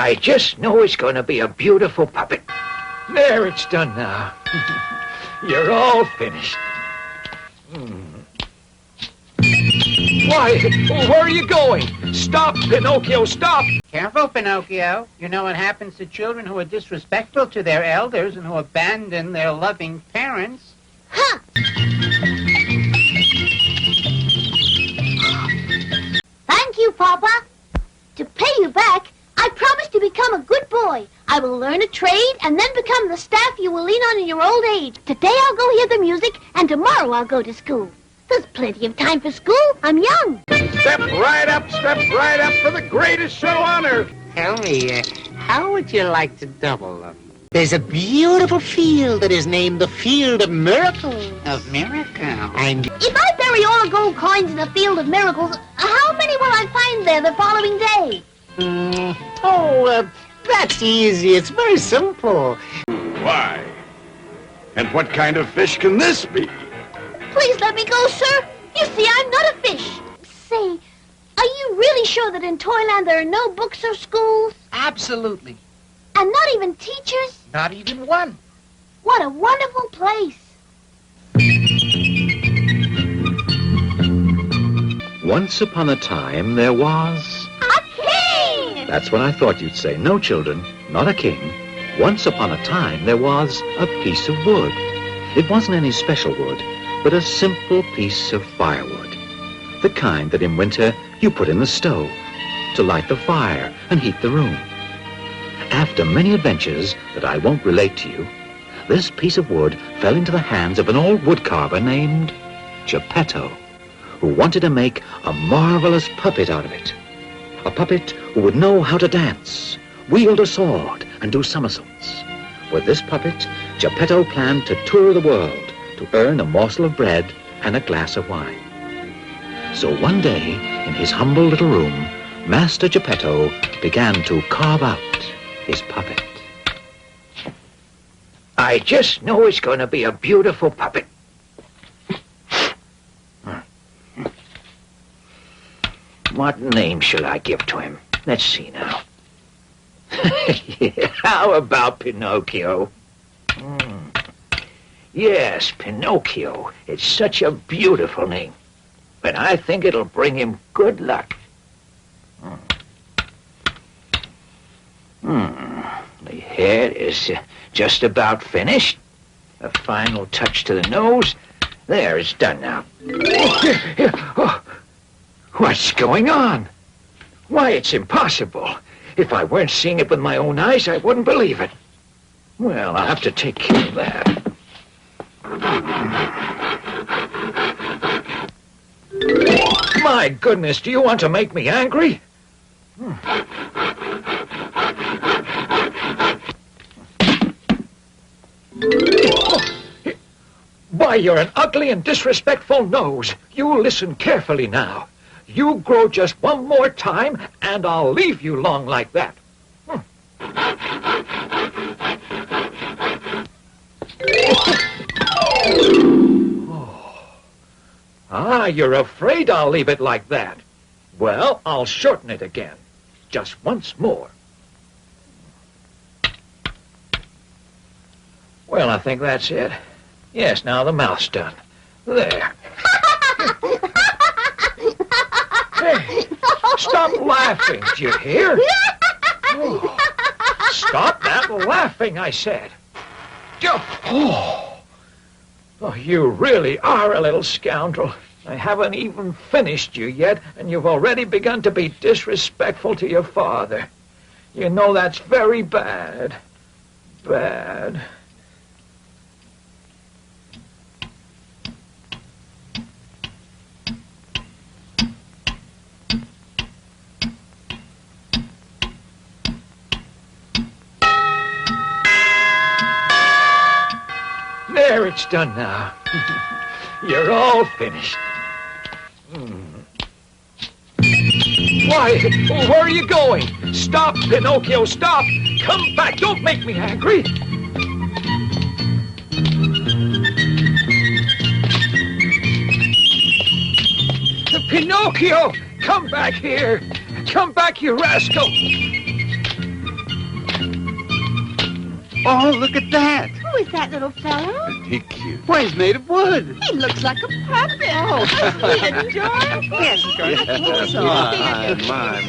I just know it's going to be a beautiful puppet. There, it's done now. You're all finished. Why, where are you going? Stop, Pinocchio, stop! Careful, Pinocchio. You know what happens to children who are disrespectful to their elders and who abandon their loving parents. Ha! Thank you, Papa. To pay you back, I promise to become a good boy. I will learn a trade and then become the staff you will lean on in your old age. Today I'll go hear the music, and tomorrow I'll go to school. There's plenty of time for school. I'm young. Step right up for the greatest show on earth. Tell me, how would you like to double them? There's a beautiful field that is named the Field of Miracles. Of Miracles? And If I bury all the gold coins in the Field of Miracles, how many will I find there the following day? That's easy. It's very simple. Why? And what kind of fish can this be? Please let me go, sir. You see, I'm not a fish. Say, are you really sure that in Toyland there are no books or schools? Absolutely. And not even teachers? Not even one. What a wonderful place. Once upon a time, there was... A king! That's what I thought you'd say. No, children, not a king. Once upon a time, there was a piece of wood. It wasn't any special wood, but a simple piece of firewood. The kind that in winter you put in the stove to light the fire and heat the room. After many adventures that I won't relate to you, this piece of wood fell into the hands of an old woodcarver named Geppetto, who wanted to make a marvelous puppet out of it. A puppet who would know how to dance, wield a sword, and do somersaults. With this puppet, Geppetto planned to tour the world to earn a morsel of bread and a glass of wine. So one day, in his humble little room, Master Geppetto began to carve out his puppet. I just know it's going to be a beautiful puppet. What name shall I give to him? Let's see now. How about Pinocchio? Yes, Pinocchio. It's such a beautiful name. But I think it'll bring him good luck. The head is just about finished. A final touch to the nose. There, it's done now. Oh, what's going on? Why, it's impossible. If I weren't seeing it with my own eyes, I wouldn't believe it. Well, I'll have to take care of that. My goodness, do you want to make me angry? Why, you're an ugly and disrespectful nose. You listen carefully now. You grow just one more time, and I'll leave you long like that. Ah, you're afraid I'll leave it like that. Well, I'll shorten it again. Just once more. Well, I think that's it. Yes, now the mouth's done. There. Hey, stop laughing, do you hear? Oh, stop that laughing, I said. Oh, you really are a little scoundrel. I haven't even finished you yet, and you've already begun to be disrespectful to your father. You know that's very bad. Bad. There, it's done now. You're all finished. Why, where are you going? Stop, Pinocchio, stop! Come back, don't make me angry! Pinocchio, come back here! Come back, you rascal! Oh, look at that. Who is that little fellow? He cute. Why, he's made of wood. He looks like a puppet. Oh, isn't he adorable? Yes, My.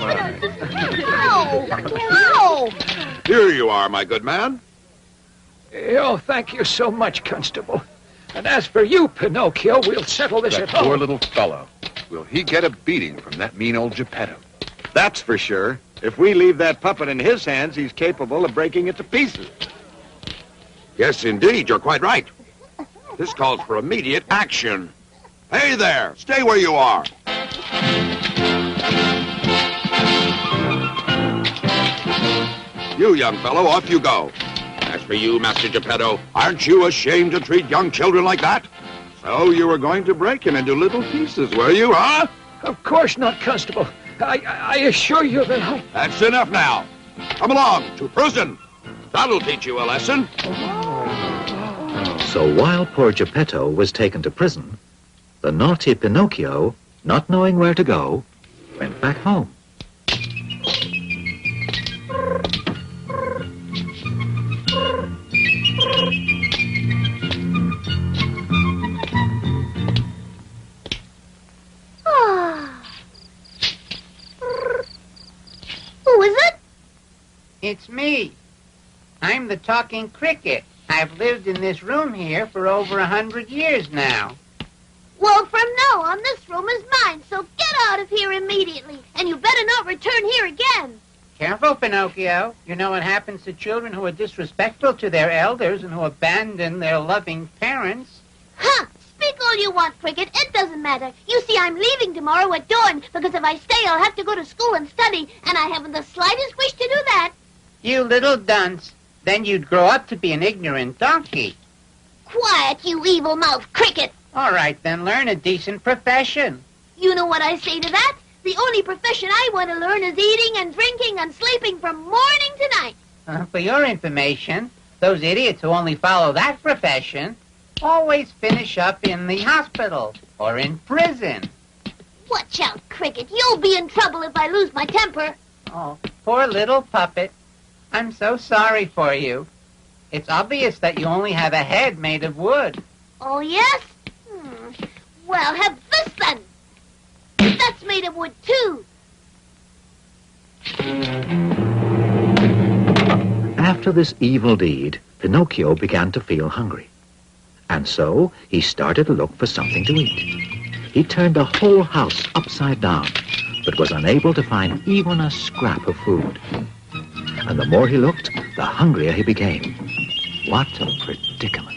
Oh! Here you are, my good man. Oh, thank you so much, Constable. And as for you, Pinocchio, we'll settle this That at home. poor little fellow. Will he get a beating from that mean old Geppetto? That's for sure. If we leave that puppet in his hands, he's capable of breaking it to pieces. Yes, indeed. You're quite right. This calls for immediate action. Hey there! Stay where you are! You, young fellow, off you go. As for you, Master Geppetto, aren't you ashamed to treat young children like that? So you were going to break him into little pieces, were you, huh? Of course not, Constable. I assure you that I... That's enough now. Come along to prison. That'll teach you a lesson. So while poor Geppetto was taken to prison, the naughty Pinocchio, not knowing where to go, went back home. Who is it? It's me. I'm the talking cricket. I've lived in this room here for over 100 years now. Well, from now on, this room is mine, so get out of here immediately. And you better not return here again. Careful, Pinocchio. You know what happens to children who are disrespectful to their elders and who abandon their loving parents. Huh! Speak all you want, Cricket. It doesn't matter. You see, I'm leaving tomorrow at dawn, because if I stay, I'll have to go to school and study, and I haven't the slightest wish to do that. You little dunce. Then you'd grow up to be an ignorant donkey. Quiet, you evil-mouthed Cricket. All right, then learn a decent profession. You know what I say to that? The only profession I want to learn is eating and drinking and sleeping from morning to night. For your information, those idiots who only follow that profession always finish up in the hospital or in prison. Watch out, Cricket. You'll be in trouble if I lose my temper. Oh, poor little puppet. I'm so sorry for you. It's obvious that you only have a head made of wood. Oh, yes? Well, have this then. That's made of wood, too. After this evil deed, Pinocchio began to feel hungry. And so he started to look for something to eat. He turned the whole house upside down, but was unable to find even a scrap of food. And the more he looked, the hungrier he became. What a predicament.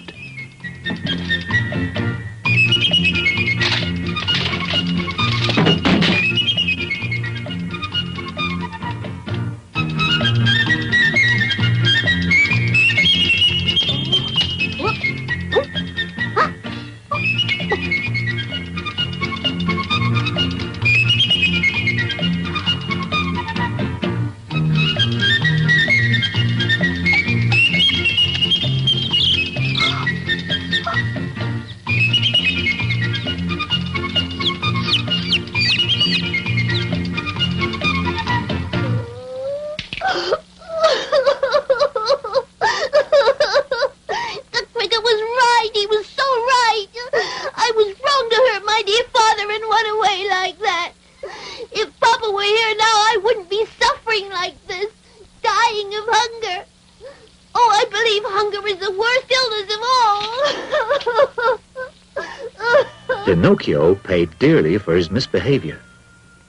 Pinocchio paid dearly for his misbehavior.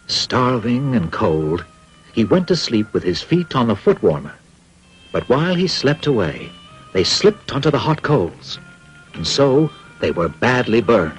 Starving and cold, he went to sleep with his feet on the foot warmer. But while he slept away, they slipped onto the hot coals, and so they were badly burned.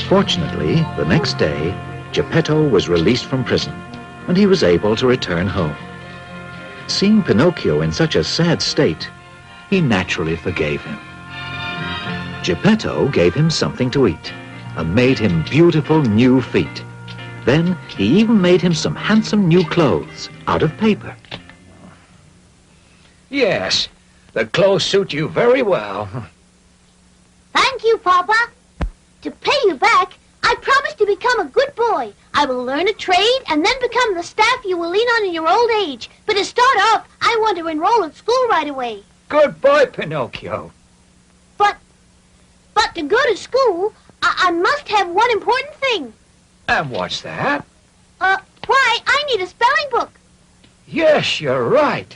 Fortunately, the next day, Geppetto was released from prison, and he was able to return home. Seeing Pinocchio in such a sad state, he naturally forgave him. Geppetto gave him something to eat, and made him beautiful new feet. Then he even made him some handsome new clothes out of paper. Yes, the clothes suit you very well. Thank you, Papa. To pay you back, I promise to become a good boy. I will learn a trade and then become the staff you will lean on in your old age. But to start off, I want to enroll at school right away. Good boy, Pinocchio. But to go to school, I must have one important thing. And what's that? Why, I need a spelling book. Yes, you're right.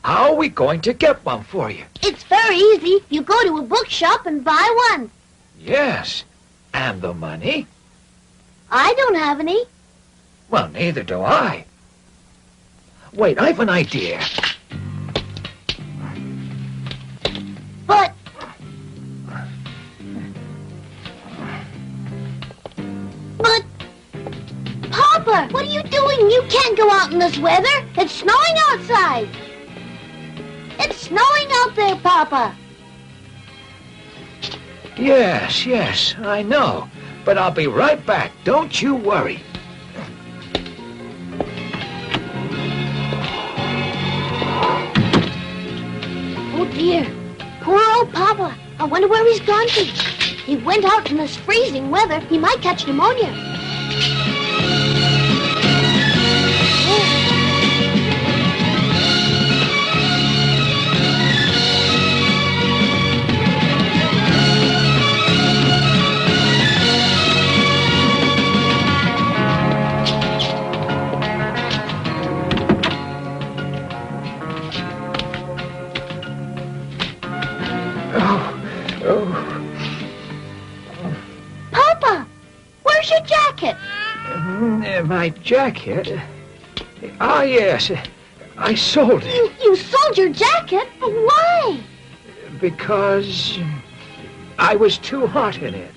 How are we going to get one for you? It's very easy. You go to a bookshop and buy one. Yes. And the money? I don't have any. Well, neither do I. Wait, I've an idea. But... Papa, what are you doing? You can't go out in this weather. It's snowing outside. It's snowing out there, Papa. Yes, I know. But I'll be right back. Don't you worry. Oh, dear. Poor old Papa. I wonder where he's gone to. He went out in this freezing weather. He might catch pneumonia. Papa, where's your jacket? My jacket? Ah, yes. I sold it. You sold your jacket? Why? Because I was too hot in it.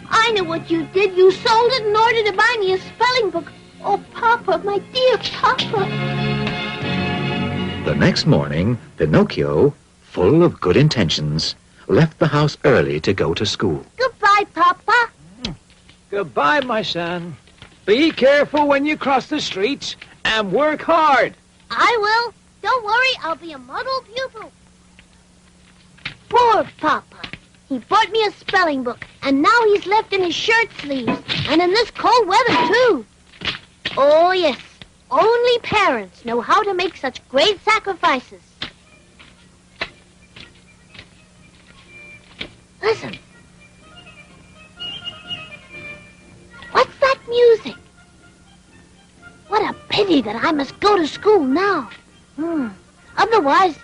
I know what you did. You sold it in order to buy me a spelling book. Oh, Papa, my dear Papa. The next morning, Pinocchio, full of good intentions, left the house early to go to school. Goodbye, Papa. Goodbye, my son. Be careful when you cross the streets and work hard. I will. Don't worry, I'll be a model pupil. Poor Papa. He bought me a spelling book, and now he's left in his shirt sleeves, and in this cold weather, too. Oh, yes. Only parents know how to make such great sacrifices. Listen. What's that music? What a pity that I must go to school now. Otherwise...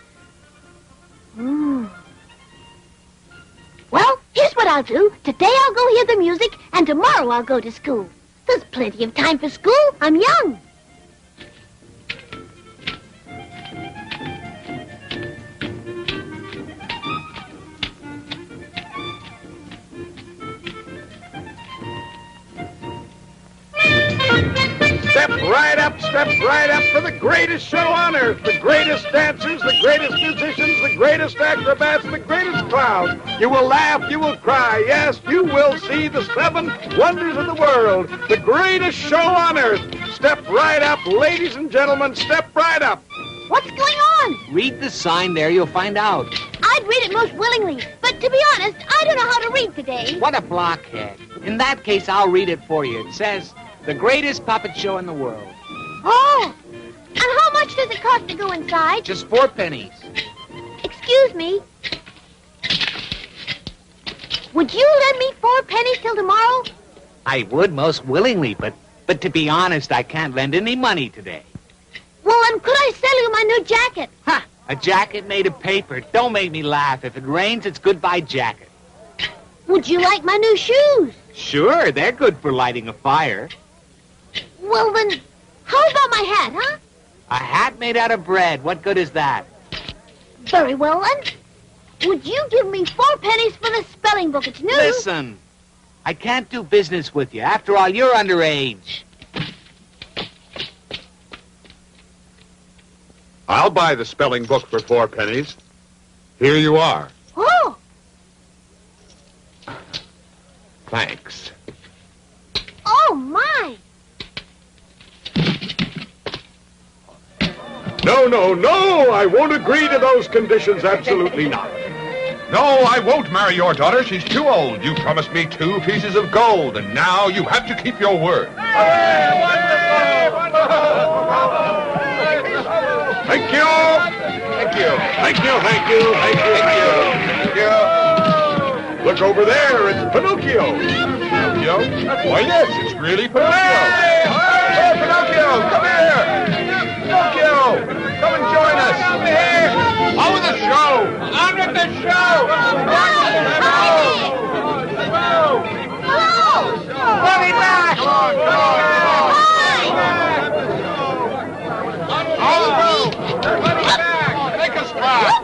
Well, here's what I'll do. Today I'll go hear the music, and tomorrow I'll go to school. There's plenty of time for school. I'm young. Step right up for the greatest show on earth. The greatest dancers, the greatest musicians, the greatest acrobats, the greatest clowns. You will laugh, you will cry. Yes, you will see the 7 wonders of the world. The greatest show on earth. Step right up, ladies and gentlemen, step right up. What's going on? Read the sign there, you'll find out. I'd read it most willingly, but to be honest, I don't know how to read today. What a blockhead. In that case, I'll read it for you. It says, the greatest puppet show in the world. Oh, and how much does it cost to go inside? Just 4 pennies. Excuse me. Would you lend me 4 pennies till tomorrow? I would most willingly, but to be honest, I can't lend any money today. Well, then could I sell you my new jacket? Ha! A jacket made of paper. Don't make me laugh. If it rains, it's goodbye jacket. Would you like my new shoes? Sure, they're good for lighting a fire. Well, then, how about my hat, huh? A hat made out of bread. What good is that? Very well, then. Would you give me 4 pennies for the spelling book? It's new. Listen, I can't do business with you. After all, you're underage. I'll buy the spelling book for 4 pennies. Here you are. Oh, Thanks. oh, my. No, I won't agree to those conditions, absolutely not. No, I won't marry your daughter. She's too old. You promised me 2 pieces of gold, and now you have to keep your word. Thank you. Thank you. Thank you, thank you, thank you, thank you. Look over there, it's Pinocchio. Pinocchio? Why, yes, it's really Pinocchio. Hey, Pinocchio, come here. Pinocchio, come and join us. Come here. How was the show? I'm at the show. Let me back. Let me back. Make us clap.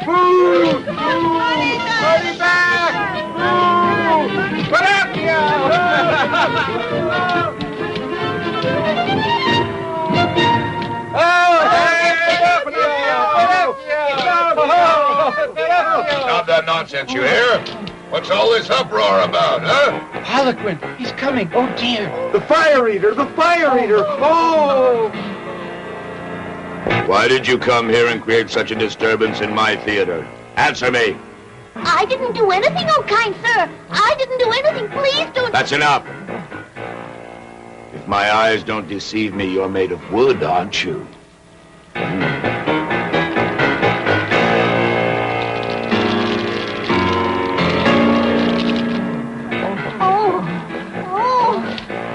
Boo! Money back! Boo! Stop that nonsense, you hear? What's all this uproar about, huh? Harlequin, he's coming. Oh, dear. The fire eater, the fire eater. Oh! Why did you come here and create such a disturbance in my theater? Answer me. I didn't do anything, oh kind sir. I didn't do anything. Please don't... That's enough. If my eyes don't deceive me, you're made of wood, aren't you?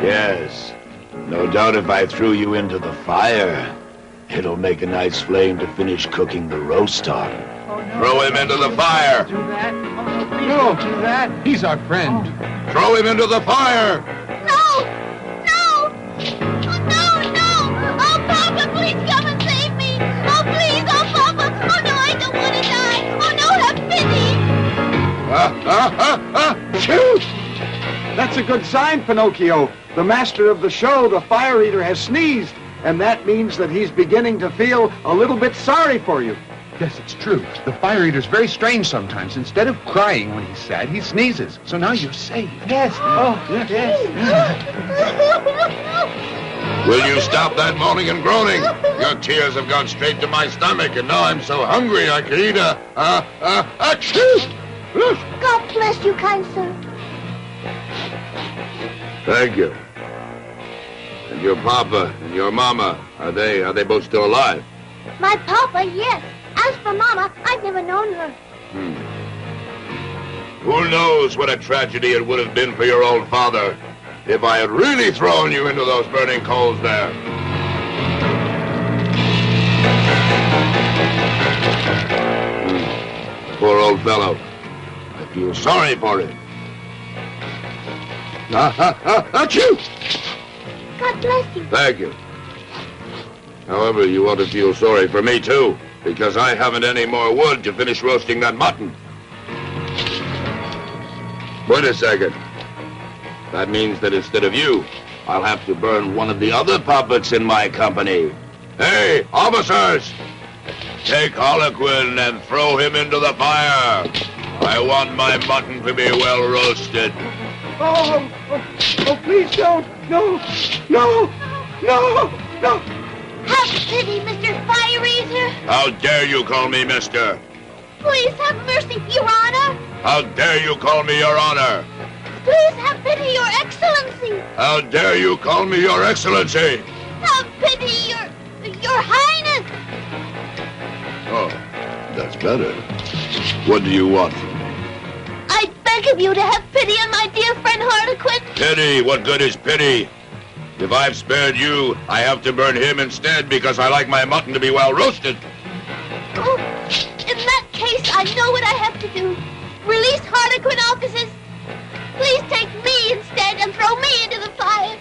Yes. No doubt if I threw you into the fire, it'll make a nice flame to finish cooking the roast on. Throw him into the fire. Do that. No, do that. He's our friend. Throw him into the fire. No! No! Oh, no! Oh, Papa, please come and save me! Oh, please! Oh, Papa! Oh, no, I don't want to die! Oh, no, have pity! Shoot! That's a good sign, Pinocchio. The master of the show, the fire eater, has sneezed. And that means that he's beginning to feel a little bit sorry for you. Yes, it's true. The fire eater's very strange sometimes. Instead of crying when he's sad, he sneezes. So now you're safe. Yes. Oh, yes. Will you stop that moaning and groaning? Your tears have gone straight to my stomach, and now I'm so hungry I could eat achoo! God bless you, kind sir. Thank you. And your papa and your mama, are they both still alive? My Papa, yes. As for Mama, I've never known her. Who knows what a tragedy it would have been for your old father if I had really thrown you into those burning coals there. Poor old fellow. I feel sorry for him. Achoo! God bless you. Thank you. However, you ought to feel sorry for me, too, because I haven't any more wood to finish roasting that mutton. Wait a second. That means that instead of you, I'll have to burn one of the other puppets in my company. Hey, officers! Take Harlequin and throw him into the fire. I want my mutton to be well roasted. Oh, please don't. No. Have pity, Mr. Fire Eater. How dare you call me mister? Please have mercy, Your Honor. How dare you call me your honor? Please have pity, Your Excellency. How dare you call me your excellency? Have pity, Your Highness. Oh, that's better. What do you want? I beg of you to have pity on my dear friend Harlequin. Pity? What good is pity? If I've spared you, I have to burn him instead because I like my mutton to be well roasted. Oh, in that case, I know what I have to do. Release Harlequin, officers. Please take me instead and throw me into the fire.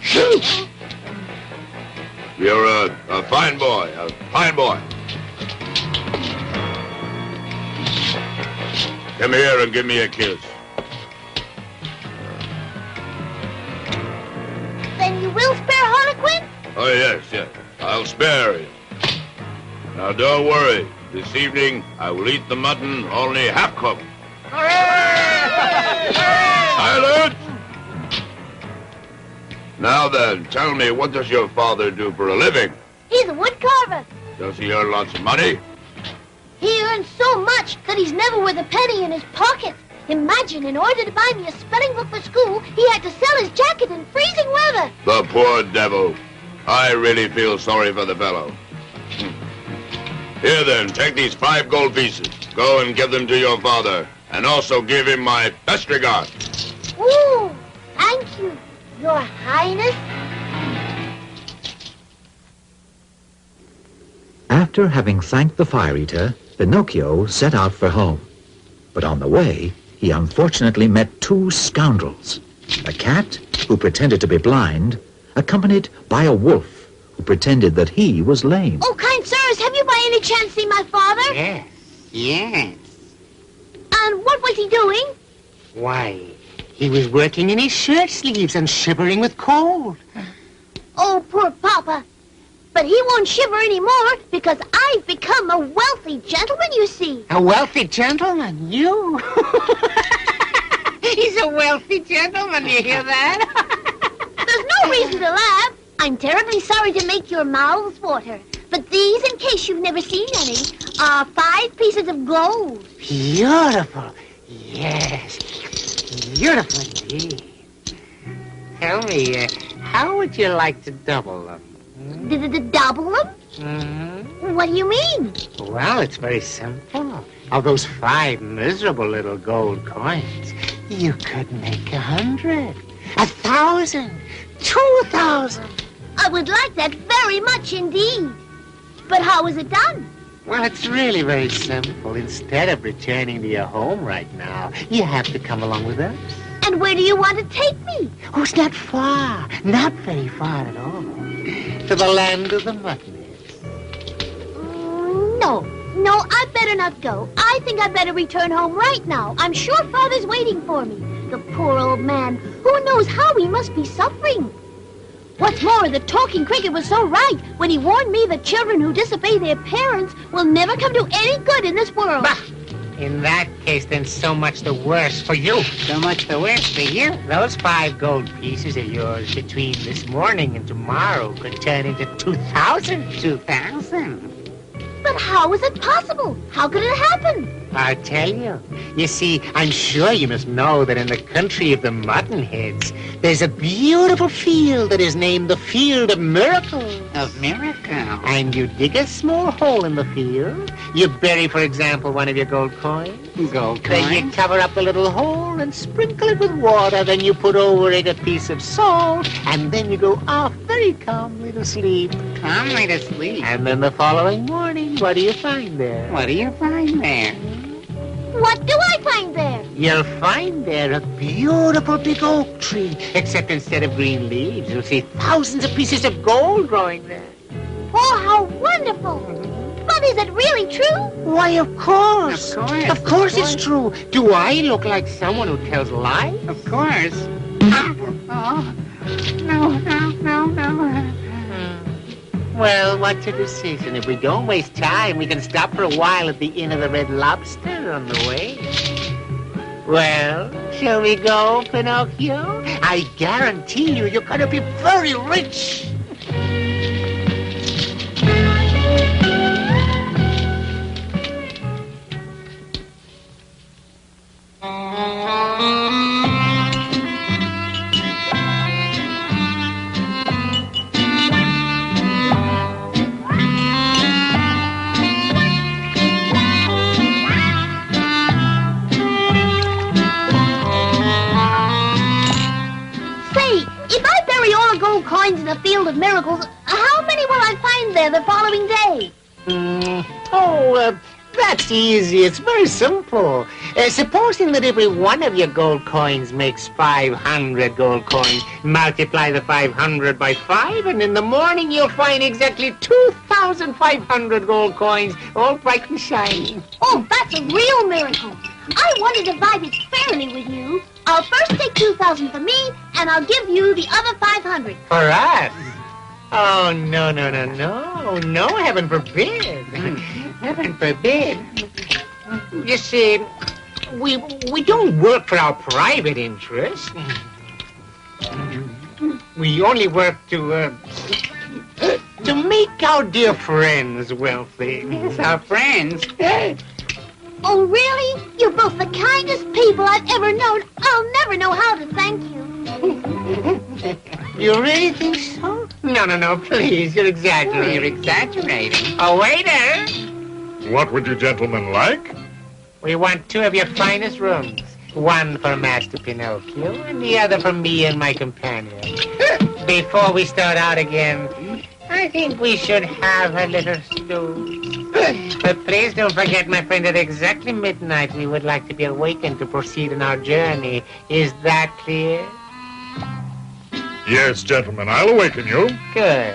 Shoot! You're a fine boy, Come here and give me a kiss. Then you will spare Harlequin? Oh, yes. I'll spare him. Now, don't worry. This evening, I will eat the mutton only half-cooked. Silence! Now then, tell me, what does your father do for a living? He's a wood carver. Does he earn lots of money? He earns so much that he's never with a penny in his pocket. Imagine, in order to buy me a spelling book for school, he had to sell his jacket in freezing weather. The poor devil. I really feel sorry for the fellow. Here then, take these 5 gold pieces. Go and give them to your father. And also give him my best regards. Ooh, thank you, Your Highness. After having thanked the fire eater, Pinocchio set out for home. But on the way, he unfortunately met 2 scoundrels. A cat, who pretended to be blind, accompanied by a wolf, who pretended that he was lame. Oh, kind sirs, have you by any chance seen my father? Yes. And what was he doing? Why, he was working in his shirt sleeves and shivering with cold. Oh, poor Papa. But he won't shiver anymore because I've become a wealthy gentleman, you see. A wealthy gentleman, you? He's a wealthy gentleman, you hear that? There's no reason to laugh. I'm terribly sorry to make your mouths water. But these, in case you've never seen any, are 5 pieces of gold. Beautiful. Yes. Beautiful indeed. Tell me, how would you like to double them? Double them? Mm-hmm. What do you mean? Well, it's very simple. Of those 5 miserable little gold coins, you could make 100, 1,000, 2,000. I would like that very much indeed. But how is it done? Well, it's really very simple. Instead of returning to your home right now, you have to come along with us. And where do you want to take me? Oh, it's not far. Not very far at all. To the land of the muttonheads. No, I'd better not go. I think I'd better return home right now. I'm sure Father's waiting for me. The poor old man. Who knows how he must be suffering? What's more, the talking cricket was so right when he warned me that children who disobey their parents will never come to any good in this world. Bah! In that case, then so much the worse for you. So much the worse for you. Those 5 gold pieces of yours between this morning and tomorrow could turn into 2,000. 2,000. But how is it possible? How could it happen? I'll tell you. You see, I'm sure you must know that in the country of the muttonheads, there's a beautiful field that is named the Field of Miracles. Of Miracles. And you dig a small hole in the field. You bury, for example, one of your gold coins. Gold coins? Then you cover up the little hole and sprinkle it with water. Then you put over it a piece of salt. And then you go off very calmly to sleep. Calmly to sleep? And then the following morning, what do you find there? What do you find there? What do I find there? You'll find there a beautiful big oak tree. Except instead of green leaves, you'll see thousands of pieces of gold growing there. Oh, how wonderful. But is it really true? Why, of course. Of course it's true. Do I look like someone who tells lies? Of course. Oh, no. Well, what's your decision? If we don't waste time, we can stop for a while at the Inn of the Red Lobster on the way. Well, shall we go, Pinocchio? I guarantee you're going to be very rich. Coins in the Field of Miracles, how many will I find there the following day? That's easy. It's very simple. Supposing that every one of your gold coins makes 500 gold coins, multiply the 500 by 5, and in the morning you'll find exactly 2,500 gold coins, all bright and shiny. Oh, that's a real miracle. I want to divide it fairly with you. I'll first take 2,000 for me, and I'll give you the other 500. For us? Oh, no. No, heaven forbid. Heaven forbid. You see, we don't work for our private interest. We only work to make our dear friends wealthy. Yes, our friends. Oh, really? You're both the kindest people I've ever known. I'll never know how to thank you. You really think so? No, please, you're exaggerating. You're exaggerating. Oh, waiter! What would you gentlemen like? We want 2 of your finest rooms. One for Master Pinocchio and the other for me and my companion. Before we start out again, I think we should have a little stew. But please don't forget, my friend, at exactly midnight we would like to be awakened to proceed on our journey. Is that clear? Yes, gentlemen, I'll awaken you. Good.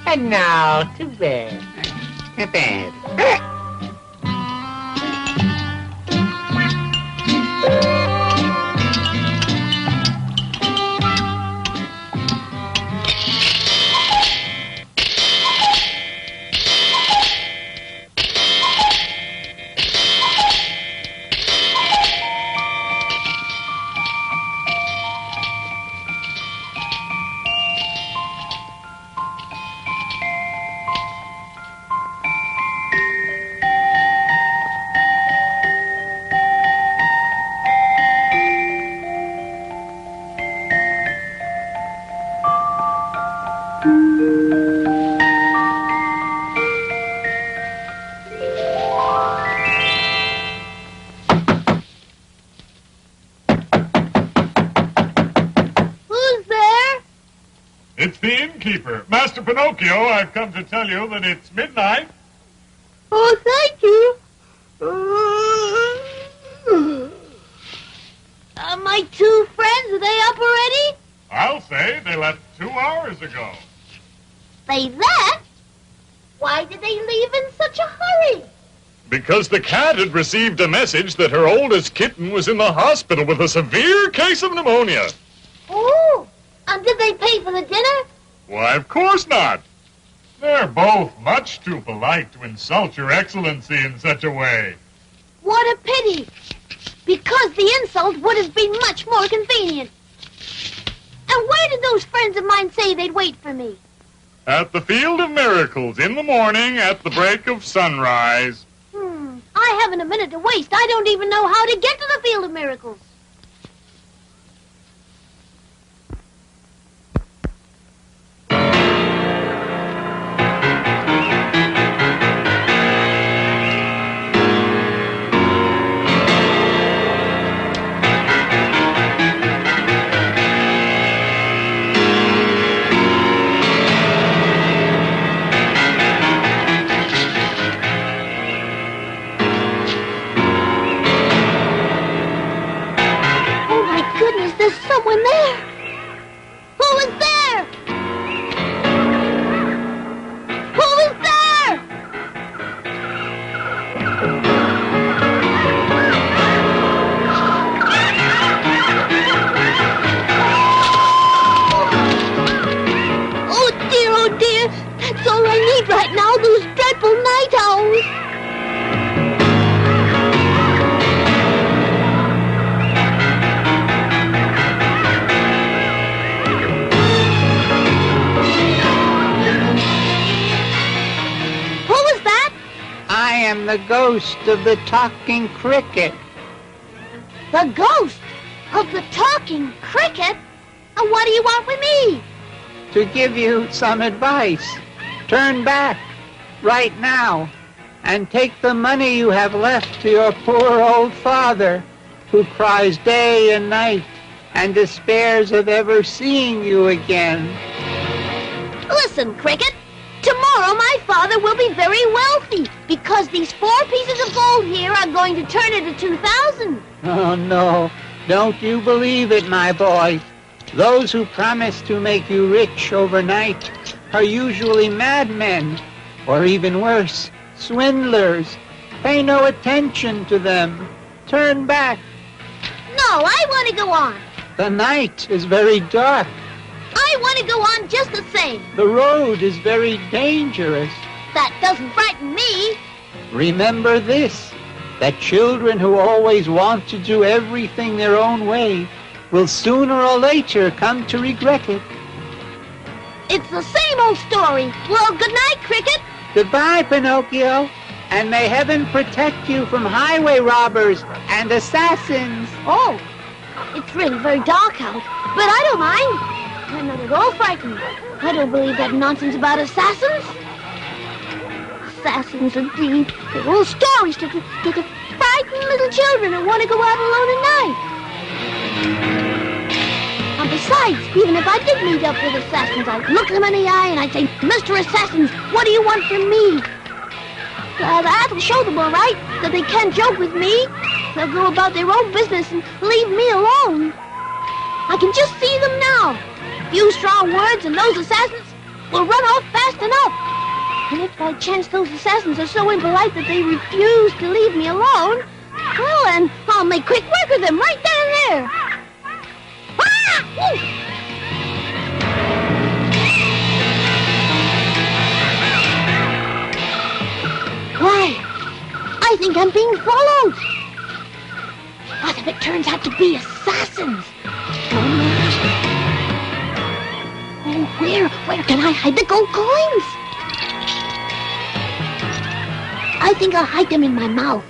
And now to bed. To bed. It's the innkeeper. Master Pinocchio, I've come to tell you that it's midnight. Oh, thank you. My 2 friends, are they up already? I'll say they left 2 hours ago. They left? Why did they leave in such a hurry? Because the cat had received a message that her oldest kitten was in the hospital with a severe case of pneumonia. Oh, and did they pay for the dinner? Why, of course not. They're both much too polite to insult your excellency in such a way. What a pity. Because the insult would have been much more convenient. And where did those friends of mine say they'd wait for me? At the Field of Miracles in the morning at the break of sunrise. I haven't a minute to waste. I don't even know how to get to the Field of Miracles. There's someone there. Who is there? Who is there? Oh dear. That's all I need right now, those dreadful night owls. I am the ghost of the talking cricket. The ghost of the talking cricket? And what do you want with me? To give you some advice. Turn back right now and take the money you have left to your poor old father, who cries day and night and despairs of ever seeing you again. Listen, Cricket. Tomorrow my father will be very wealthy because these 4 pieces of gold here are going to turn into 2,000. Oh, no. Don't you believe it, my boy. Those who promise to make you rich overnight are usually madmen, or even worse, swindlers. Pay no attention to them. Turn back. No, I want to go on. The night is very dark. I want to go on just the same. The road is very dangerous. That doesn't frighten me. Remember this, that children who always want to do everything their own way will sooner or later come to regret it. It's the same old story. Well, good night, Cricket. Goodbye, Pinocchio. And may heaven protect you from highway robbers and assassins. Oh, it's really very dark out, but I don't mind. I'm not at all frightened. I don't believe that nonsense about assassins. Assassins, indeed. They're all stories to frighten little children who want to go out alone at night. And besides, even if I did meet up with assassins, I'd look them in the eye and I'd say, Mr. Assassins, what do you want from me? That'll show them, all right, that they can't joke with me. They'll go about their own business and leave me alone. I can just see them now. A few strong words and those assassins will run off fast enough. And if by chance those assassins are so impolite that they refuse to leave me alone, well then, I'll make quick work of them right then and there. Ah! Woo! Why, I think I'm being followed. What if it turns out to be assassins? Oh, where can I hide the gold coins? I think I'll hide them in my mouth.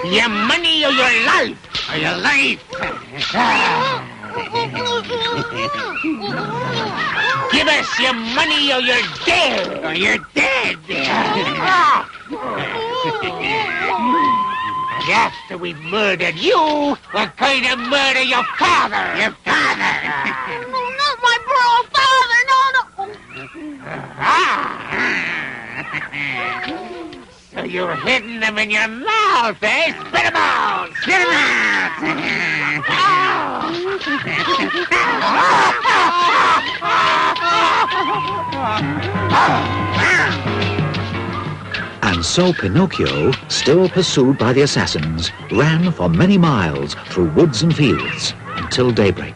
Your money or your life? Or your life? Give us your money or you're dead! Or you're dead! And after we've murdered you, we're going to murder your father! Your father! No, not my poor father! No, no! So you're hiding them in your mouth, eh? Spit them out! Spit them out! And so Pinocchio, still pursued by the assassins, ran for many miles through woods and fields until daybreak.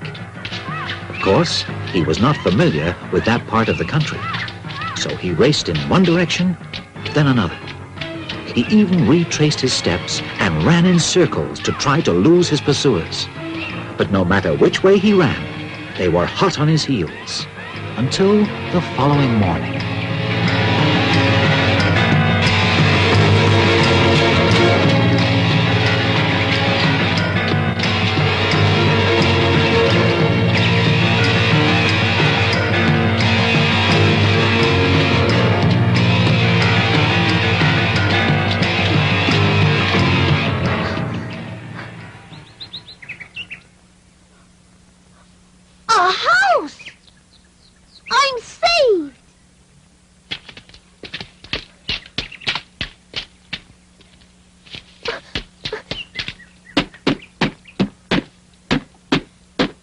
Of course, he was not familiar with that part of the country, so he raced in one direction, then another. He even retraced his steps and ran in circles to try to lose his pursuers. But no matter which way he ran, they were hot on his heels until the following morning. A house! I'm saved!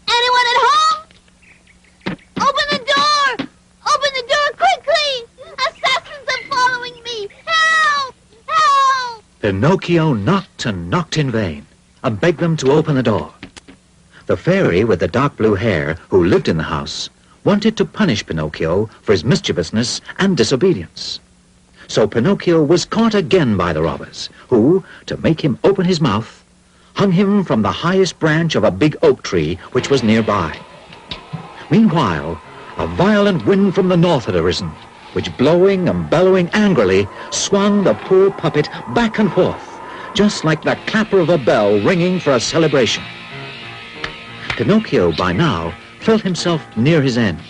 Anyone at home? Open the door! Open the door quickly! Assassins are following me! Help! Help! Pinocchio knocked and knocked in vain and begged them to open the door. The fairy with the dark blue hair, who lived in the house, wanted to punish Pinocchio for his mischievousness and disobedience. So Pinocchio was caught again by the robbers, who, to make him open his mouth, hung him from the highest branch of a big oak tree which was nearby. Meanwhile, a violent wind from the north had arisen, which, blowing and bellowing angrily, swung the poor puppet back and forth, just like the clapper of a bell ringing for a celebration. Pinocchio, by now, felt himself near his end.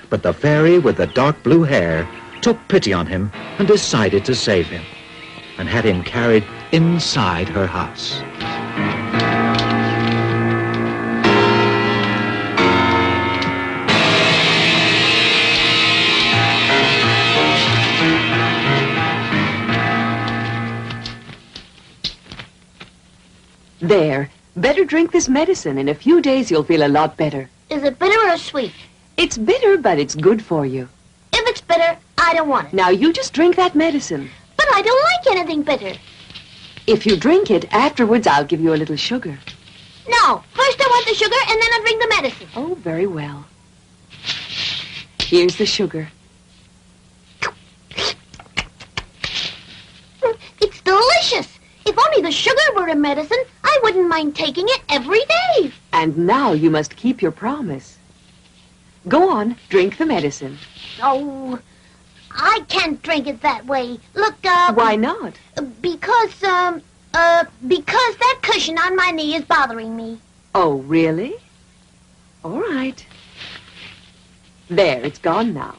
But the fairy with the dark blue hair took pity on him and decided to save him, and had him carried inside her house. There. Better drink this medicine. In a few days, you'll feel a lot better. Is it bitter or sweet? It's bitter, but it's good for you. If it's bitter, I don't want it. Now, you just drink that medicine. I don't like anything bitter. If you drink it, afterwards I'll give you a little sugar. No, first I want the sugar, and then I'll drink the medicine. Oh, very well. Here's the sugar. It's delicious. If only the sugar were a medicine, I wouldn't mind taking it every day. And now you must keep your promise. Go on, drink the medicine. Oh, I can't drink it that way. Look, Why not? Because that cushion on my knee is bothering me. Oh, really? All right. There, it's gone now.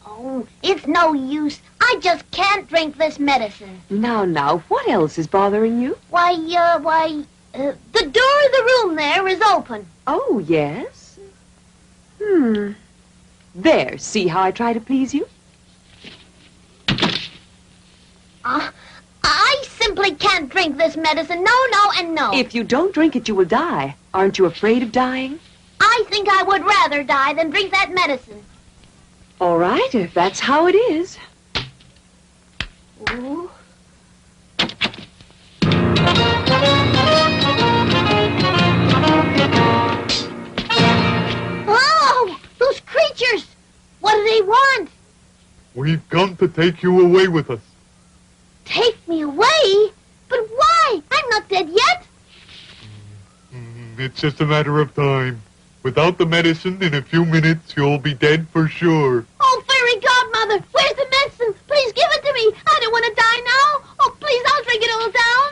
Oh, it's no use. I just can't drink this medicine. Now, what else is bothering you? Why, the door of the room there is open. Oh, yes? There, see how I try to please you? I simply can't drink this medicine. No, no, and no. If you don't drink it, you will die. Aren't you afraid of dying? I think I would rather die than drink that medicine. All right, if that's how it is. Ooh. Oh, those creatures! What do they want? We've come to take you away with us. Take me away? But why? I'm not dead yet. It's just a matter of time. Without the medicine, in a few minutes, you'll be dead for sure. Oh, fairy godmother, where's the medicine? Please give it to me. I don't want to die now. Oh, please, I'll drink it all down.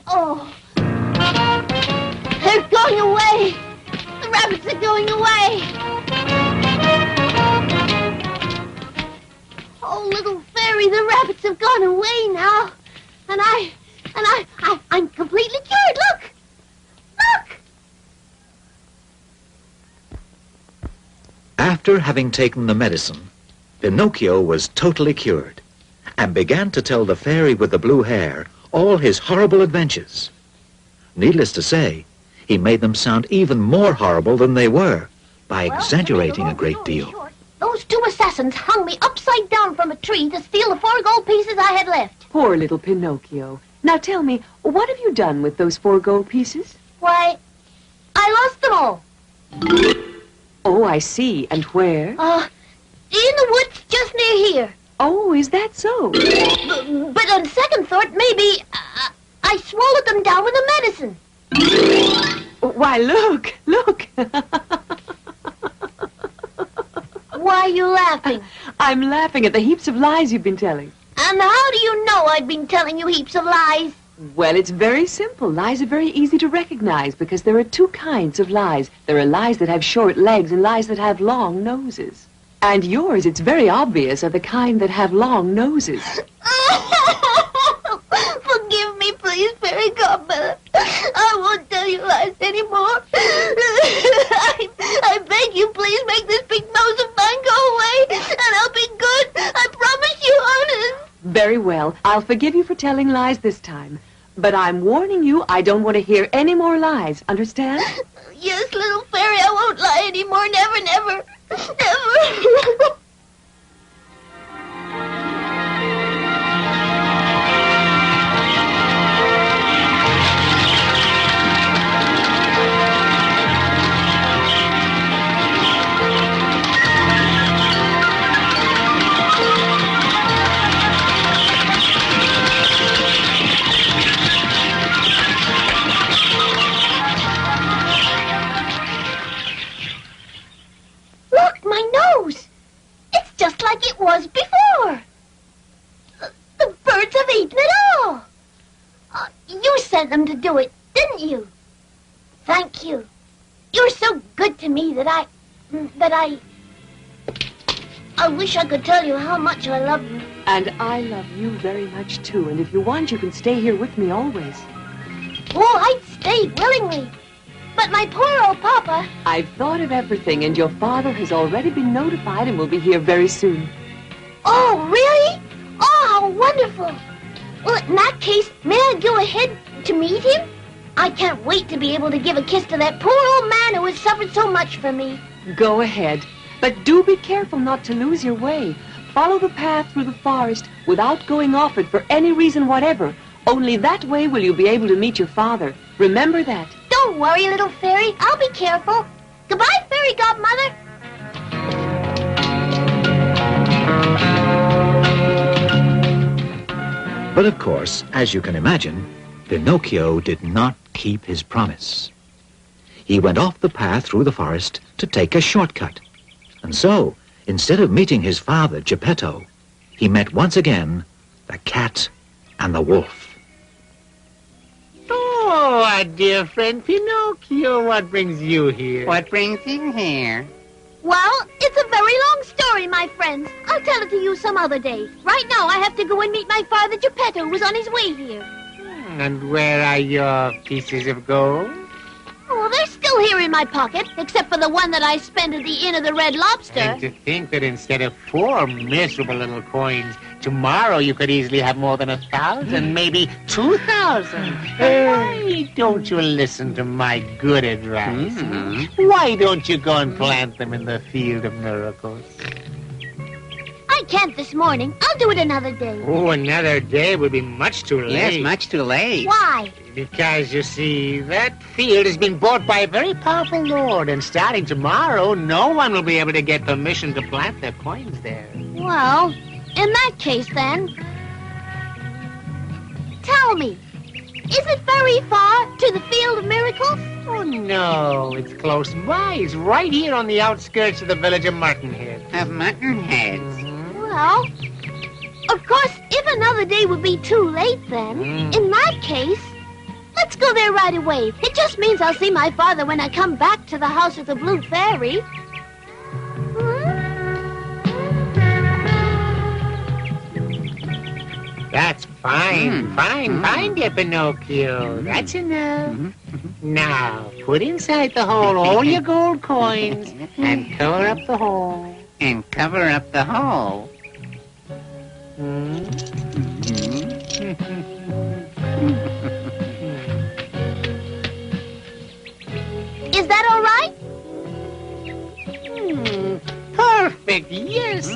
Oh. They're going away. The rabbits are going away. Oh, little fairy, the rabbits have gone away now. And I'm completely cured. Look! Look! After having taken the medicine, Pinocchio was totally cured and began to tell the fairy with the blue hair all his horrible adventures. Needless to say, he made them sound even more horrible than they were by exaggerating a great deal. Those two assassins hung me upside down from a tree to steal the 4 gold pieces I had left. Poor little Pinocchio. Now tell me, what have you done with those 4 gold pieces? Why, I lost them all. Oh, I see. And where? In the woods just near here. Oh, is that so? But on second thought, maybe I swallowed them down with the medicine. Why, look. Why are you laughing? I'm laughing at the heaps of lies you've been telling. And how do you know I've been telling you heaps of lies? Well, it's very simple. Lies are very easy to recognize because there are 2 kinds of lies. There are lies that have short legs and lies that have long noses. And yours, it's very obvious, are the kind that have long noses. Forgive me, please, fairy godmother. I won't tell you lies anymore. I beg you, please make this big nose of mine go away, and I'll be good. I promise you, honest. Very well. I'll forgive you for telling lies this time. But I'm warning you, I don't want to hear any more lies. Understand? Yes, little fairy, I won't lie anymore. Never, never, never. Look, my nose. It's just like it was before. The birds have eaten it all. You sent them to do it, didn't you? Thank you. You're so good to me that I wish I could tell you how much I love you. And I love you very much, too. And if you want, you can stay here with me always. Oh, I'd stay willingly. But my poor old papa... I've thought of everything, and your father has already been notified and will be here very soon. Oh, really? Oh, how wonderful. Well, in that case, may I go ahead to meet him? I can't wait to be able to give a kiss to that poor old man who has suffered so much for me. Go ahead. But do be careful not to lose your way. Follow the path through the forest without going off it for any reason whatever. Only that way will you be able to meet your father. Remember that. Don't worry, little fairy. I'll be careful. Goodbye, fairy godmother. But of course, as you can imagine, Pinocchio did not keep his promise. He went off the path through the forest to take a shortcut. And so, instead of meeting his father, Geppetto, he met once again the cat and the wolf. Oh, our dear friend Pinocchio, what brings you here? What brings you here? Well, it's a very long story, my friends. I'll tell it to you some other day. Right now, I have to go and meet my father, Geppetto, who's on his way here. And where are your pieces of gold? Oh, they're still here in my pocket, except for the one that I spent at the Inn of the Red Lobster. And to think that instead of 4 miserable little coins, tomorrow you could easily have more than 1,000, maybe 2,000. Why don't you listen to my good advice? Why don't you go and plant them in the field of miracles? I can't this morning. I'll do it another day. Oh, another day would be much too late. Yes, much too late. Why? Because, you see, that field has been bought by a very powerful lord, and starting tomorrow, no one will be able to get permission to plant their coins there. Well, in that case, then, tell me, is it very far to the Field of Miracles? Oh, no, it's close by. It's right here on the outskirts of the village of Martinhead. Of muttonheads. Well, of course, if another day would be too late, then, in that case, let's go there right away. It just means I'll see my father when I come back to the house of the Blue Fairy. That's fine, fine, dear Pinocchio. That's enough. Now, put inside the hole all your gold coins and cover up the hole. And cover up the hole. Is that all right? Perfect, yes.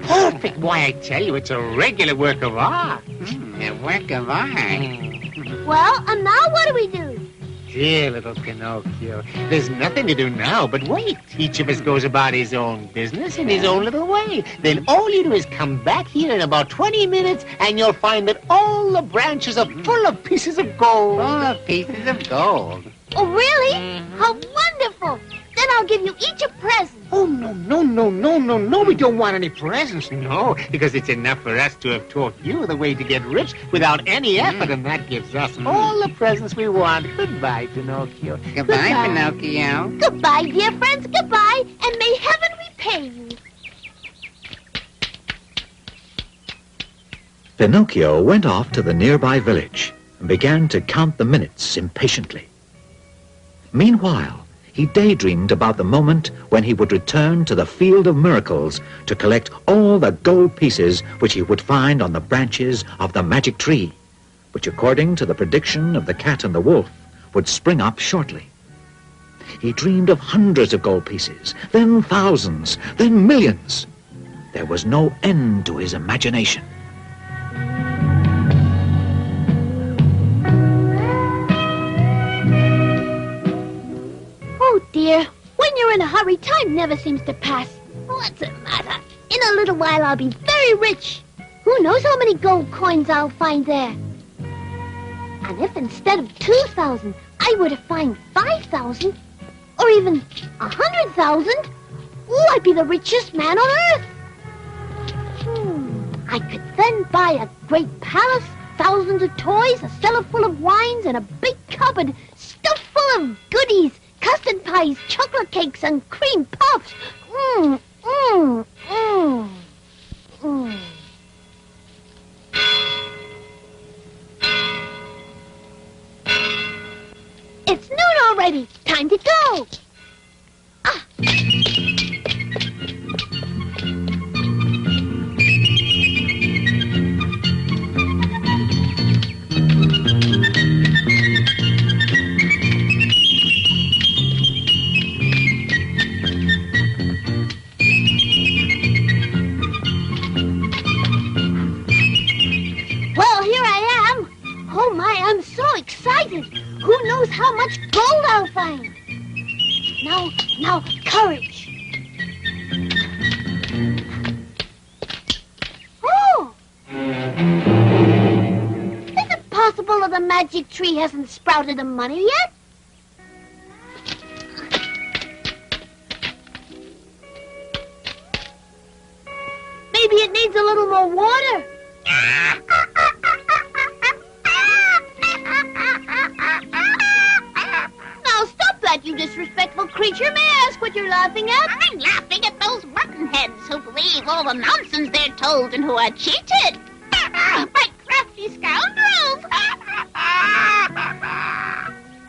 Perfect. Why, I tell you, it's a regular work of art. A work of art. Well, and now what do we do? Dear little Pinocchio, there's nothing to do now but wait. Each of us goes about his own business in his own little way. Then all you do is come back here in about 20 minutes and you'll find that all the branches are full of pieces of gold. Full of pieces of gold. Oh, really? How wonderful! Then I'll give you each a present. Oh, no, we don't want any presents, no, because it's enough for us to have taught you the way to get rich without any effort, and that gives us all the presents we want. Goodbye, Pinocchio. Goodbye, Pinocchio. Goodbye, dear friends, goodbye, and may heaven repay you. Pinocchio went off to the nearby village and began to count the minutes impatiently. Meanwhile, he daydreamed about the moment when he would return to the Field of Miracles to collect all the gold pieces which he would find on the branches of the magic tree, which, according to the prediction of the cat and the wolf, would spring up shortly. He dreamed of hundreds of gold pieces, then thousands, then millions. There was no end to his imagination. Oh, dear. When you're in a hurry, time never seems to pass. What's the matter? In a little while, I'll be very rich. Who knows how many gold coins I'll find there? And if instead of 2,000, I were to find 5,000, or even 100,000, I'd be the richest man on earth. I could then buy a great palace, thousands of toys, a cellar full of wines, and a big cupboard stuffed full of goodies, custard pies, chocolate cakes, and cream puffs. It's noon already. Time to go. courage. Oh! Is it possible that the magic tree hasn't sprouted the money yet? Maybe it needs a little more water. Now stop that, you disrespectful creature. May I ask what you're laughing at? I'm laughing at those muttonheads who believe all the nonsense they're told and who are cheated by crafty scoundrels.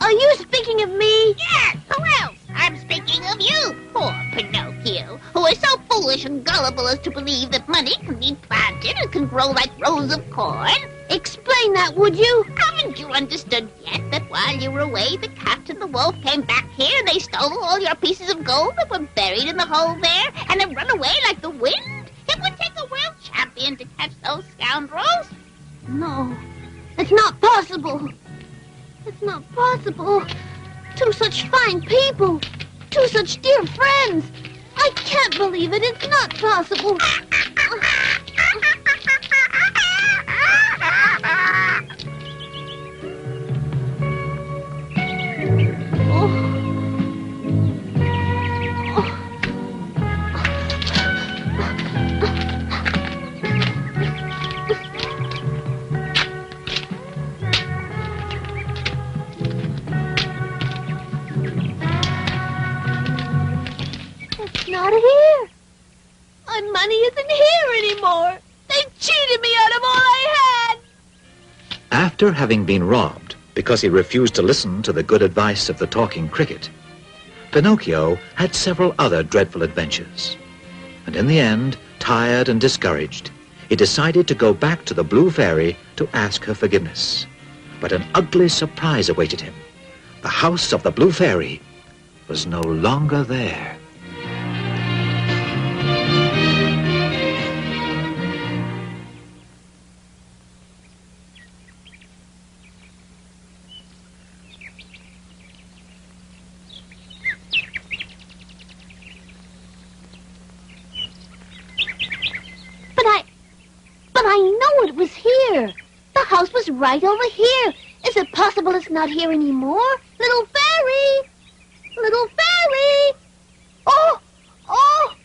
Are you speaking of me? Yes, who else? I'm speaking of you, poor Pinocchio, who is so foolish and gullible as to believe that money can be planted and can grow like rows of corn. Explain that, would you? Haven't you understood yet that while you were away, the cat and the wolf came back here and they stole all your pieces of gold that were buried in the hole there and have run away like the wind? It would take a world champion to catch those scoundrels. No, it's not possible. It's not possible. Two such fine people. Two such dear friends. I can't believe it. It's not possible. Not here. My money isn't here anymore. They cheated me out of all I had. After having been robbed because he refused to listen to the good advice of the talking cricket, Pinocchio had several other dreadful adventures. And in the end, tired and discouraged, he decided to go back to the Blue Fairy to ask her forgiveness. But an ugly surprise awaited him. The house of the Blue Fairy was no longer there. But I know it was here. The house was right over here. Is it possible it's not here anymore? Little fairy! Little fairy! Oh! Oh!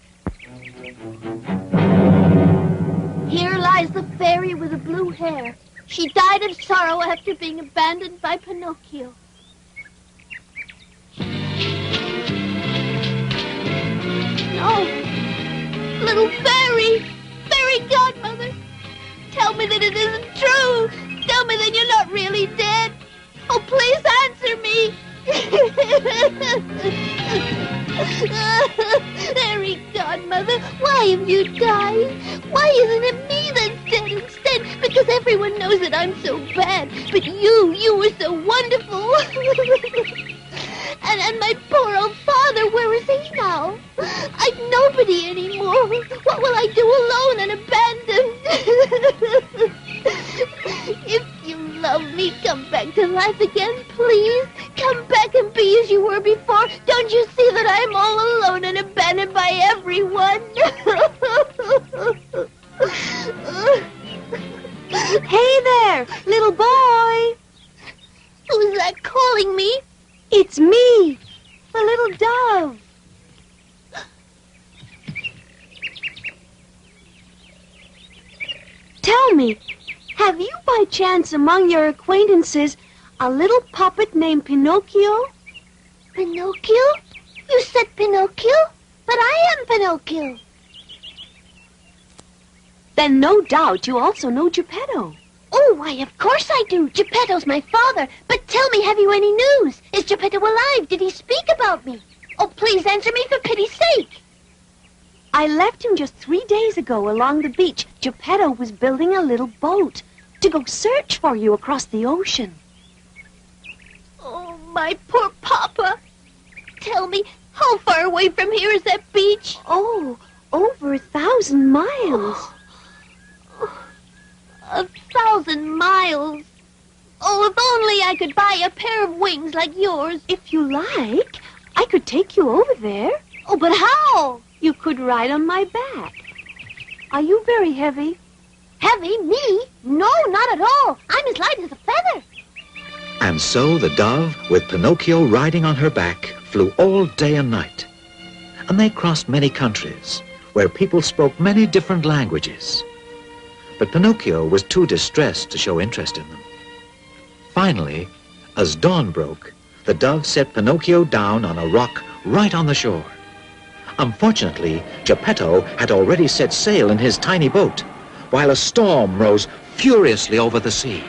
Here lies the fairy with the blue hair. She died of sorrow after being abandoned by Pinocchio. No! Little fairy! Fairy godmother! Tell me that it isn't true! Tell me that you're not really dead! Oh, please answer me! Fairy godmother, why have you died? Why isn't it me that's dead instead? Because everyone knows that I'm so bad. But you were so wonderful. And my poor old father, where is he now? I've nobody anymore. What will I do alone and abandoned? If you love me, come back to life again, please. Come back and be as you were before. Don't you see that I'm all alone and abandoned by everyone? Hey there, little boy. Who's that calling me? It's me, the little dove. Tell me, have you by chance among your acquaintances a little puppet named Pinocchio? Pinocchio? You said Pinocchio? But I am Pinocchio. Then no doubt you also know Geppetto. Oh, why, of course I do. Geppetto's my father. But tell me, have you any news? Is Geppetto alive? Did he speak about me? Oh, please answer me for pity's sake. I left him just 3 days ago along the beach. Geppetto was building a little boat to go search for you across the ocean. Oh, my poor papa. Tell me, how far away from here is that beach? Oh, over 1,000 miles. 1,000 miles. Oh, if only I could buy a pair of wings like yours. If you like, I could take you over there. Oh, but how? You could ride on my back. Are you very heavy? Heavy? Me? No, not at all. I'm as light as a feather. And so the dove, with Pinocchio riding on her back, flew all day and night. And they crossed many countries, where people spoke many different languages. But Pinocchio was too distressed to show interest in them. Finally, as dawn broke, the dove set Pinocchio down on a rock right on the shore. Unfortunately, Geppetto had already set sail in his tiny boat, while a storm rose furiously over the sea.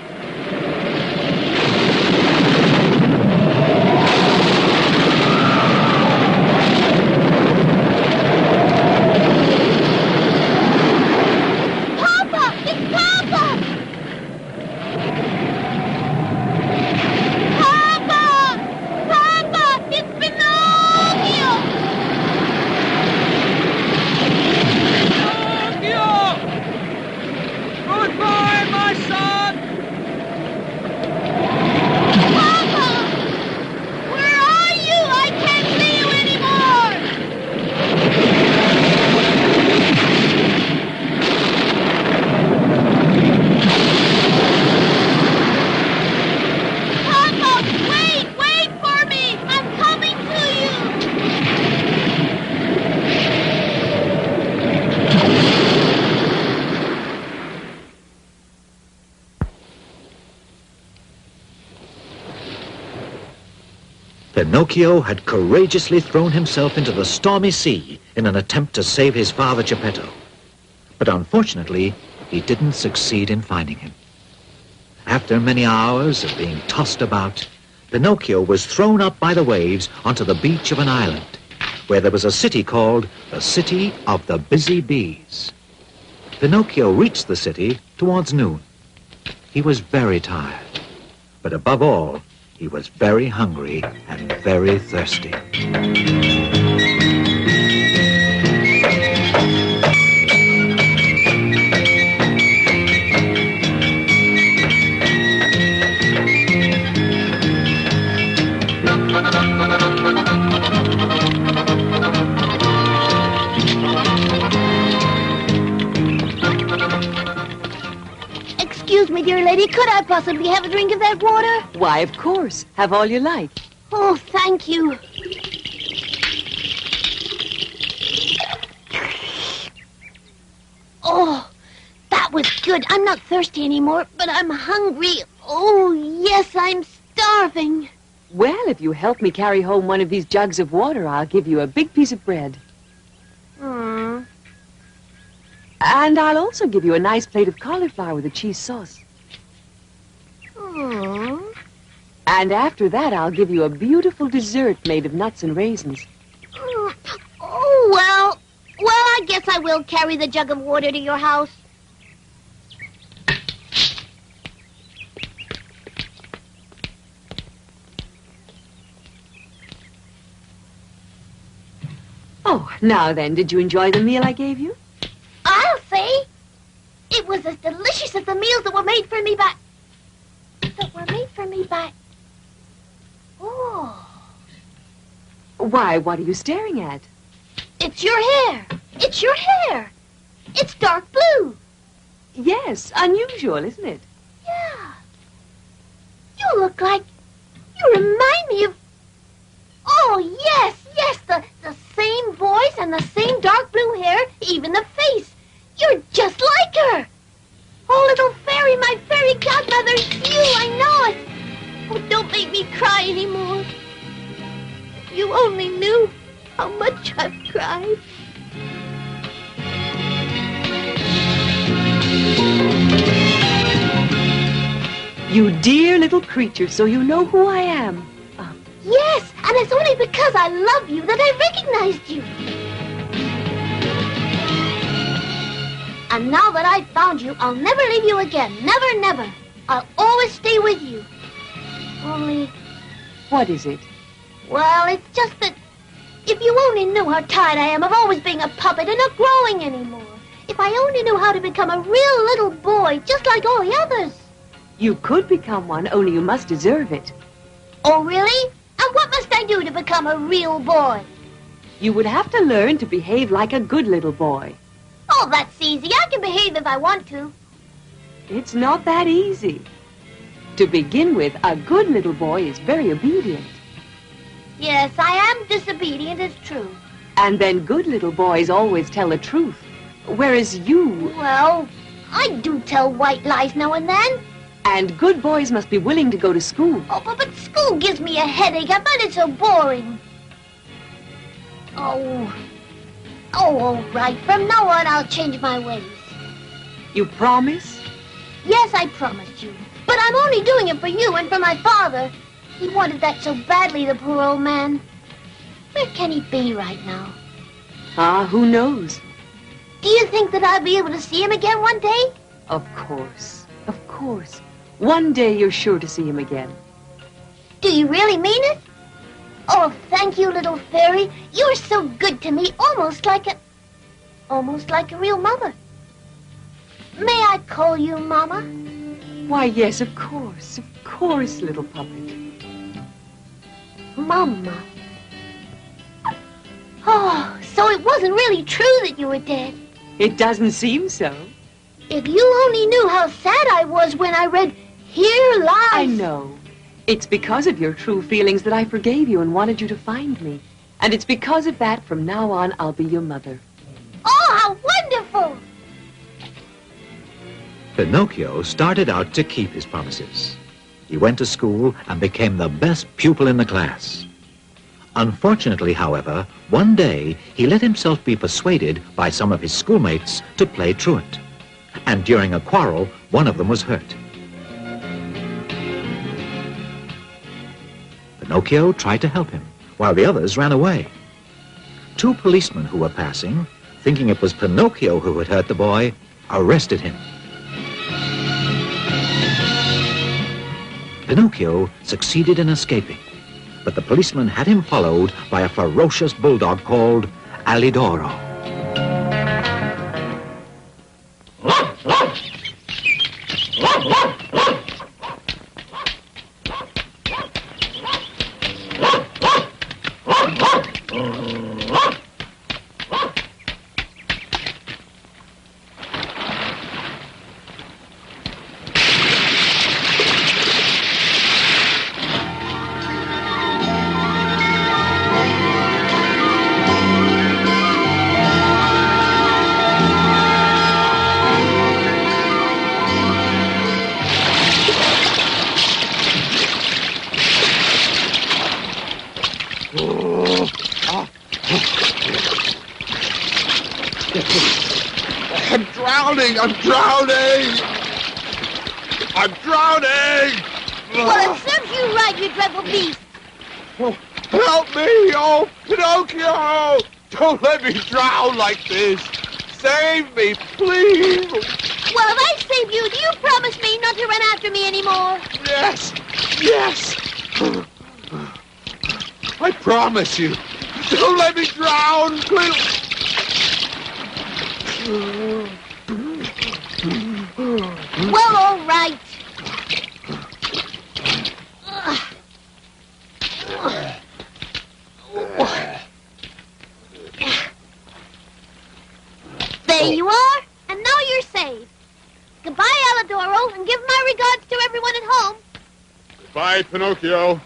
Papa! It's Papa! Papa! Papa! It's Pinocchio! Goodbye, my son! Papa! Where are you? I can't see you anymore! Papa! Wait for me! I'm coming to you! Pinocchio had courageously thrown himself into the stormy sea in an attempt to save his father Geppetto. But unfortunately, he didn't succeed in finding him. After many hours of being tossed about, Pinocchio was thrown up by the waves onto the beach of an island, where there was a city called the City of the Busy Bees. Pinocchio reached the city towards noon. He was very tired, but above all, he was very hungry and very thirsty. Excuse me, dear lady, could I possibly have a drink of that water? Why, of course. Have all you like. Oh, thank you. Oh, that was good. I'm not thirsty anymore, but I'm hungry. Oh, yes, I'm starving. Well, if you help me carry home one of these jugs of water, I'll give you a big piece of bread. Hmm. And I'll also give you a nice plate of cauliflower with a cheese sauce. Hmm. And after that, I'll give you a beautiful dessert made of nuts and raisins. Oh, well, I guess I will carry the jug of water to your house. Oh, now then, did you enjoy the meal I gave you? I'll say. It was as delicious as the meals that were made for me by... Oh. Why, what are you staring at? It's your hair. It's your hair. It's dark blue. Yes, unusual, isn't it? Yeah. You look like... You remind me of... Oh, yes, the same voice and the same dark blue hair, even the face. You're just like her. Oh, little fairy, my fairy godmother, it's you, I know it. Oh, don't make me cry anymore. If you only knew how much I've cried. You dear little creature, so you know who I am. Yes, and it's only because I love you that I recognized you. And now that I've found you, I'll never leave you again. Never, never. I'll always stay with you. Only, What is it? well, it's just that if you only knew how tired I am of always being a puppet and not growing anymore. If I only knew how to become a real little boy, just like all the others. You could become one, only you must deserve it. Oh, really? And what must I do to become a real boy? You would have to learn to behave like a good little boy. Oh, that's easy. I can behave if I want to. It's not that easy. To begin with, a good little boy is very obedient. Yes, I am disobedient, it's true. And then good little boys always tell the truth. Whereas you... Well, I do tell white lies now and then. And good boys must be willing to go to school. Oh, but school gives me a headache. I find it so boring. Oh, all right. From now on, I'll change my ways. You promise? Yes, I promised you. But I'm only doing it for you and for my father. He wanted that so badly, the poor old man. Where can he be right now? Who knows? Do you think that I'll be able to see him again one day? Of course. Of course. One day you're sure to see him again. Do you really mean it? Oh, thank you, little fairy. You're so good to me, almost like a real mother. May I call you Mama? Why, yes, of course, little puppet. Mama. Oh, so it wasn't really true that you were dead. It doesn't seem so. If you only knew how sad I was when I read Here Lies... I know. It's because of your true feelings that I forgave you and wanted you to find me. And it's because of that, from now on, I'll be your mother. Oh, how wonderful! Pinocchio started out to keep his promises. He went to school and became the best pupil in the class. Unfortunately, however, one day he let himself be persuaded by some of his schoolmates to play truant. And during a quarrel, one of them was hurt. Pinocchio tried to help him, while the others ran away. Two policemen who were passing, thinking it was Pinocchio who had hurt the boy, arrested him. Pinocchio succeeded in escaping, but the policeman had him followed by a ferocious bulldog called Alidoro. I'm drowning! I'm drowning! I'm drowning! Well, it serves you right, you dreadful beast. Oh, help me! Oh, Pinocchio! Don't let me drown like this! Save me, please! Well, if I save you, do you promise me not to run after me anymore? Yes! Yes! I promise you! Don't let me drown! Please! Well, all right. There you are, and now you're saved. Goodbye, Alidoro, and give my regards to everyone at home. Goodbye, Pinocchio.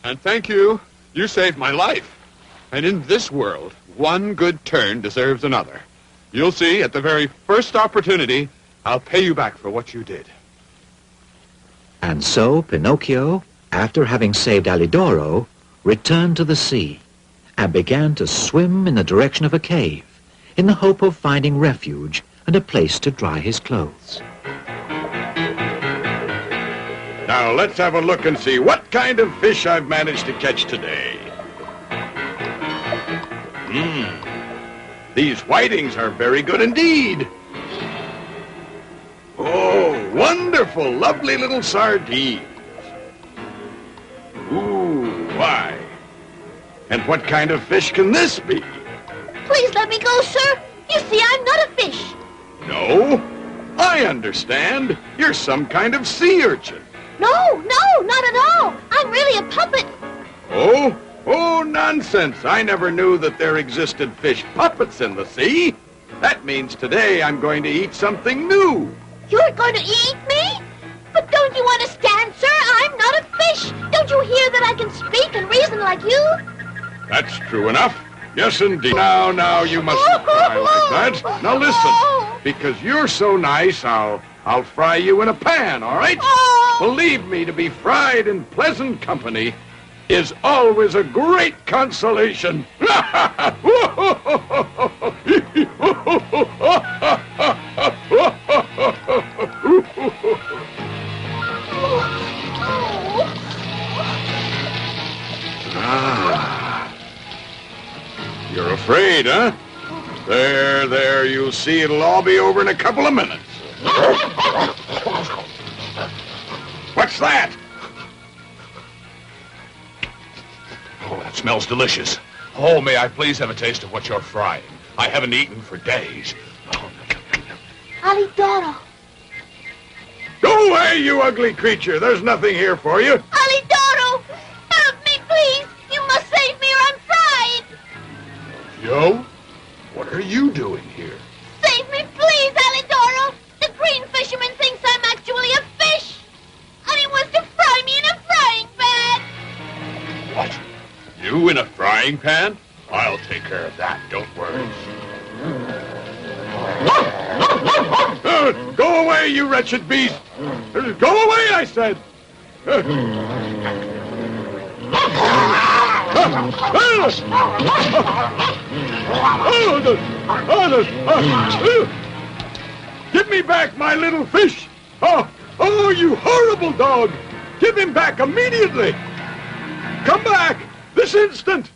And thank you. You saved my life. And in this world, one good turn deserves another. You'll see, at the very first opportunity, I'll pay you back for what you did. And so Pinocchio, after having saved Alidoro, returned to the sea and began to swim in the direction of a cave in the hope of finding refuge and a place to dry his clothes. Now let's have a look and see what kind of fish I've managed to catch today. These whitings are very good indeed. Oh, wonderful, lovely little sardines. Ooh, why? And what kind of fish can this be? Please let me go, sir. You see, I'm not a fish. No, I understand. You're some kind of sea urchin. No, not at all. I'm really a puppet. Oh, Oh, nonsense. I never knew that there existed fish puppets in the sea. That means today I'm going to eat something new. You're going to eat me? But don't you understand, sir? I'm not a fish. Don't you hear that I can speak and reason like you? That's true enough. Yes, indeed. Now, you mustn't cry like that. Now, listen. Because you're so nice, I'll fry you in a pan, all right? Believe me, to be fried in pleasant company is always a great consolation. You're afraid, huh? There, you'll see it'll all be over in a couple of minutes. What's that? Oh, that smells delicious. Oh, may I please have a taste of what you're frying? I haven't eaten for days. Oh. Alidoro. Go away, you ugly creature. There's nothing here for you. Alidoro! Help me, please! You must save me or I'm fried! Joe? What are you doing here? Save me, please, Alidoro! The green fisherman thinks I'm actually a fish! And he wants to fry me in a frying pan! What? You in a frying pan? I'll take care of that, don't worry. Go away, you wretched beast! Go away, I said! Give me back my little fish! Oh, you horrible dog! Give him back immediately! Come back! This instant!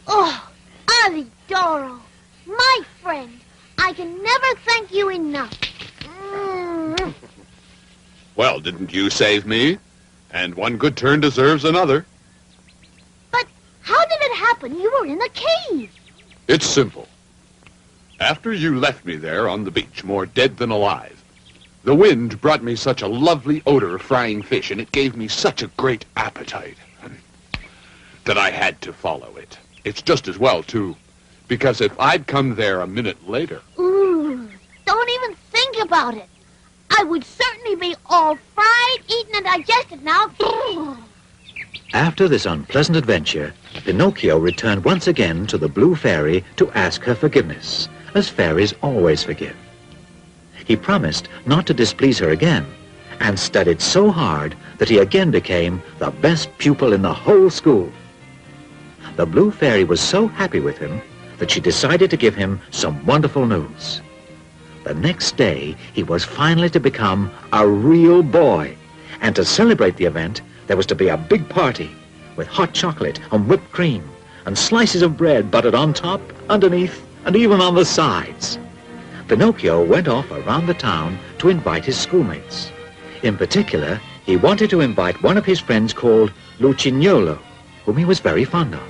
Oh, Alidoro, my friend, I can never thank you enough. Well, didn't you save me? And one good turn deserves another. But how did it happen? You were in the cave. It's simple. After you left me there on the beach, more dead than alive, the wind brought me such a lovely odor of frying fish, and it gave me such a great appetite that I had to follow it. It's just as well, too, because if I'd come there a minute later... Ooh, don't even think about it. I would certainly be all fried, eaten, and digested now. After this unpleasant adventure, Pinocchio returned once again to the Blue Fairy to ask her forgiveness, as fairies always forgive. He promised not to displease her again, and studied so hard that he again became the best pupil in the whole school. The Blue Fairy was so happy with him that she decided to give him some wonderful news. The next day, he was finally to become a real boy, and to celebrate the event, there was to be a big party with hot chocolate and whipped cream and slices of bread buttered on top, underneath, and even on the sides. Pinocchio went off around the town to invite his schoolmates. In particular, he wanted to invite one of his friends called Lucignolo, whom he was very fond of.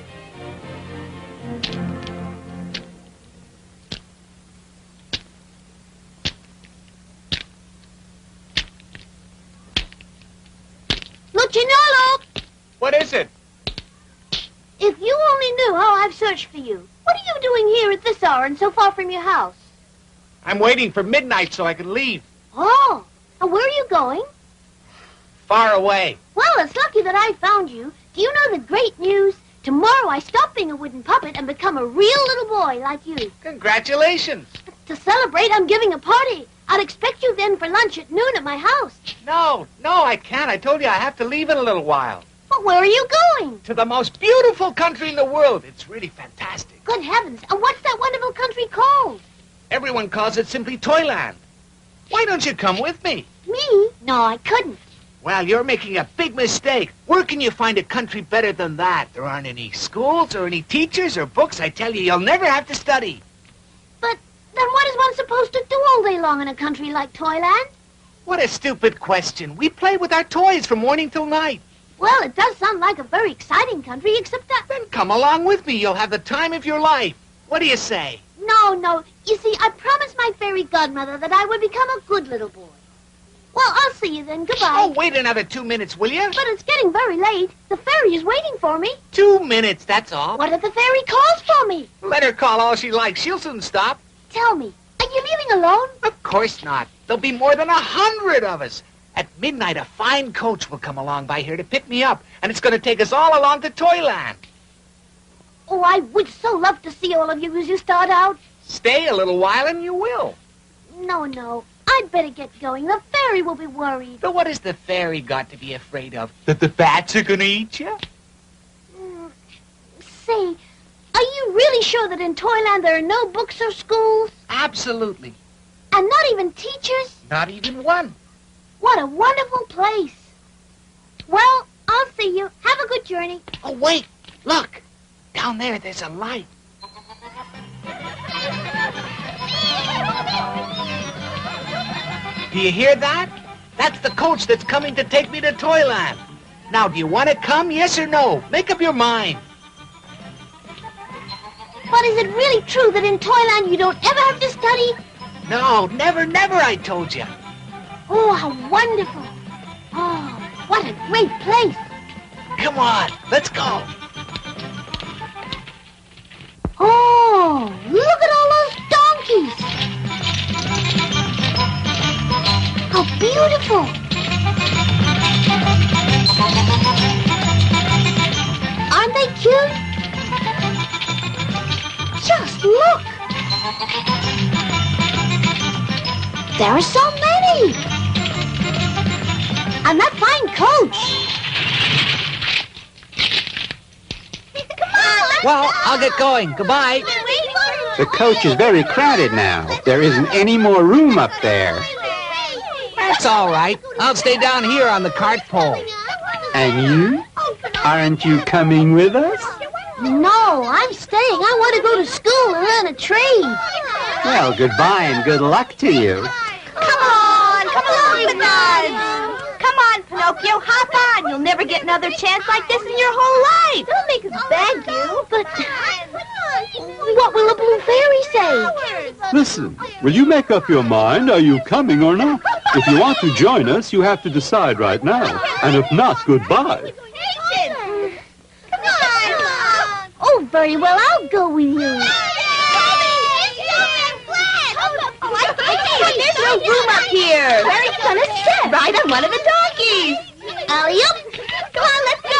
Lucignolo! What is it? If you only knew how I've searched for you. What are you doing here at this hour and so far from your house? I'm waiting for midnight so I can leave. Oh, and where are you going? Far away. Well, it's lucky that I found you. Do you know the great news? Tomorrow I stop being a wooden puppet and become a real little boy like you. Congratulations. To celebrate, I'm giving a party. I'll expect you then for lunch at noon at my house. No, I can't. I told you I have to leave in a little while. But where are you going? To the most beautiful country in the world. It's really fantastic. Good heavens. And what's that wonderful country called? Everyone calls it simply Toyland. Why don't you come with me? Me? No, I couldn't. Well, you're making a big mistake. Where can you find a country better than that? There aren't any schools or any teachers or books. I tell you, you'll never have to study. But then what is one supposed to do all day long in a country like Toyland? What a stupid question. We play with our toys from morning till night. Well, it does sound like a very exciting country, except that... Then come along with me. You'll have the time of your life. What do you say? No. You see, I promised my fairy godmother that I would become a good little boy. Well, I'll see you then. Goodbye. Oh, wait another 2 minutes, will you? But it's getting very late. The fairy is waiting for me. 2 minutes, that's all. What if the fairy calls for me? Let her call all she likes. She'll soon stop. Tell me, are you leaving alone? Of course not. There'll be more than 100 of us. At midnight, a fine coach will come along by here to pick me up, and it's going to take us all along to Toyland. Oh, I would so love to see all of you as you start out. Stay a little while and you will. No. I'd better get going. The fairy will be worried. But what has the fairy got to be afraid of? That the bats are going to eat you? Say, are you really sure that in Toyland there are no books or schools? Absolutely. And not even teachers? Not even one. What a wonderful place. Well, I'll see you. Have a good journey. Oh, wait. Look. Down there, there's a light. Do you hear that? That's the coach that's coming to take me to Toyland. Now, do you want to come, yes or no? Make up your mind. But is it really true that in Toyland you don't ever have to study? No, never, I told you. Oh, how wonderful. Oh, what a great place. Come on, let's go. Oh, look at all those donkeys. How beautiful. Aren't they cute? Just look. There are so many. And that fine coach. Well, I'll get going. Goodbye. The coach is very crowded now. There isn't any more room up there. That's all right. I'll stay down here on the cart pole. And you? Aren't you coming with us? No, I'm staying. I want to go to school and learn a trade. Well, goodbye and good luck to you. Come along with us. Come on, Pinocchio, hop on. You'll never get another chance like this in your whole life. Don't make us beg you. But what will the blue fairy say? Listen, will you make up your mind? Are you coming or not? If you want to join us, you have to decide right now. And if not, goodbye. Oh, very well. I'll go with you. There's no room up here. Where are you gonna sit? Ride on one of the donkeys. Alley-oop. Come on, let's go.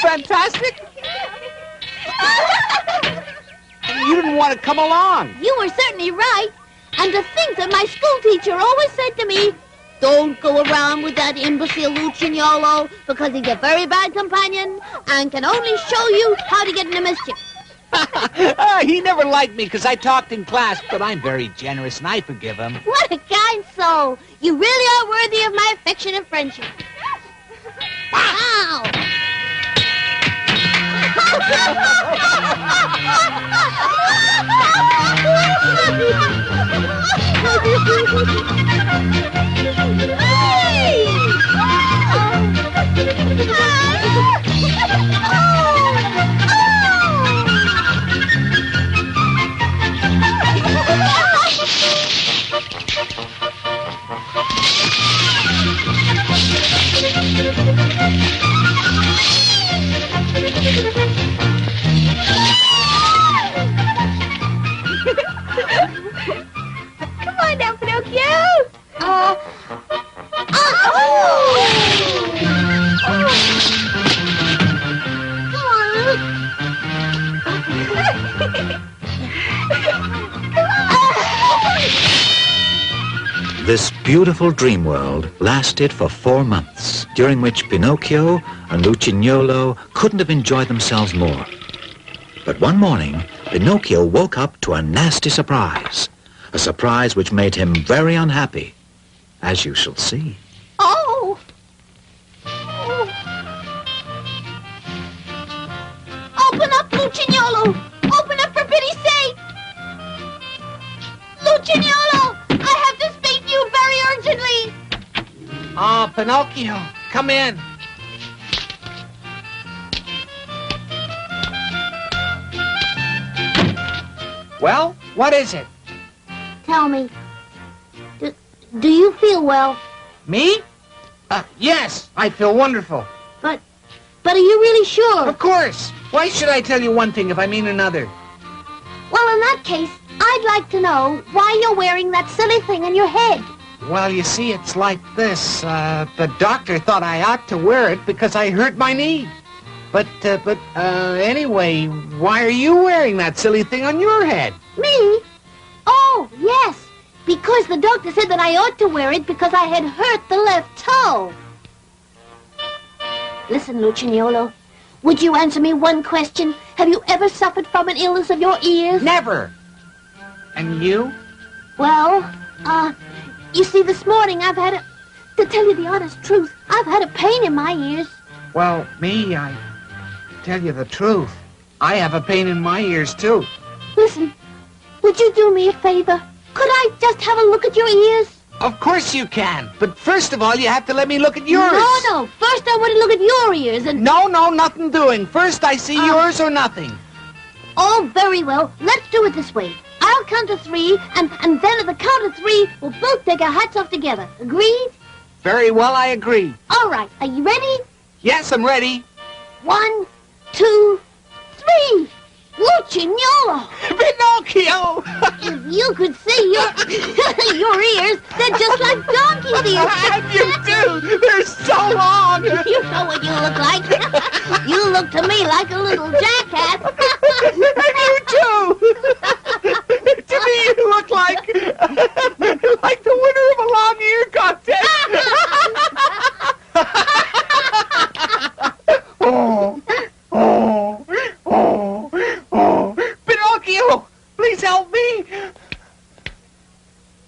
Fantastic? You didn't want to come along. You were certainly right. And to think that my school teacher always said to me, don't go around with that imbecile Lucignolo because he's a very bad companion and can only show you how to get into mischief. He never liked me because I talked in class, but I'm very generous and I forgive him. What a kind soul. You really are worthy of my affection and friendship. Wow! Come on now, Pinocchio. This beautiful dream world lasted for 4 months, during which Pinocchio and Lucignolo couldn't have enjoyed themselves more. But one morning, Pinocchio woke up to a nasty surprise. A surprise which made him very unhappy, as you shall see. Oh! Open up, Lucignolo! Open up for pity's sake! Lucignolo! I have to speak to you very urgently! Oh, Pinocchio, come in. Well, what is it? Tell me, do you feel well? Me? Yes, I feel wonderful. But are you really sure? Of course. Why should I tell you one thing if I mean another? Well, in that case, I'd like to know why you're wearing that silly thing on your head. Well, you see, it's like this. The doctor thought I ought to wear it because I hurt my knee. But anyway, why are you wearing that silly thing on your head? Me? Oh, yes. Because the doctor said that I ought to wear it because I had hurt the left toe. Listen, Lucignolo, would you answer me one question? Have you ever suffered from an illness of your ears? Never. And you? Well, you see, this morning I've had to tell you the honest truth, I've had a pain in my ears. Well, me, I tell you the truth. I have a pain in my ears, too. Listen, would you do me a favor? Could I just have a look at your ears? Of course you can. But first of all, you have to let me look at yours. No. First I want to look at your ears and... No, nothing doing. First I see yours or nothing. Oh, very well. Let's do it this way. I'll count to 3, and then at the count of 3, we'll both take our hats off together. Agreed? Very well, I agree. All right. Are you ready? Yes, I'm ready. 1, 2, 3. Lucignolo! Pinocchio! If you could see your ears, they're just like donkey's ears. And you do! They're so long! You know what you look like. You look to me like a little jackass. And you too! To me, you look like the winner of a long-ear contest. Pinocchio, please help me.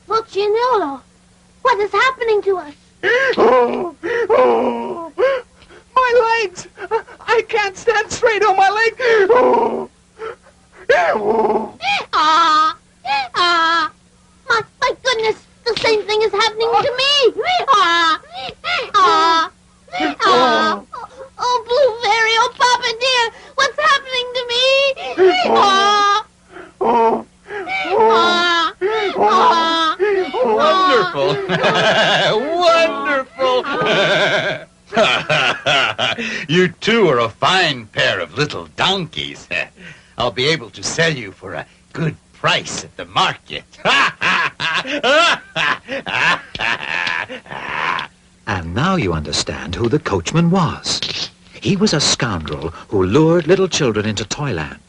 Lucignolo, what is happening to us? My legs! I can't stand straight on my legs. My goodness, the same thing is happening to me. Oh, Blue Fairy, oh, Papa dear, what's happening to me? Wonderful! You two are a fine pair of little donkeys. I'll be able to sell you for a good price at the market. And now you understand who the coachman was. He was a scoundrel who lured little children into Toyland,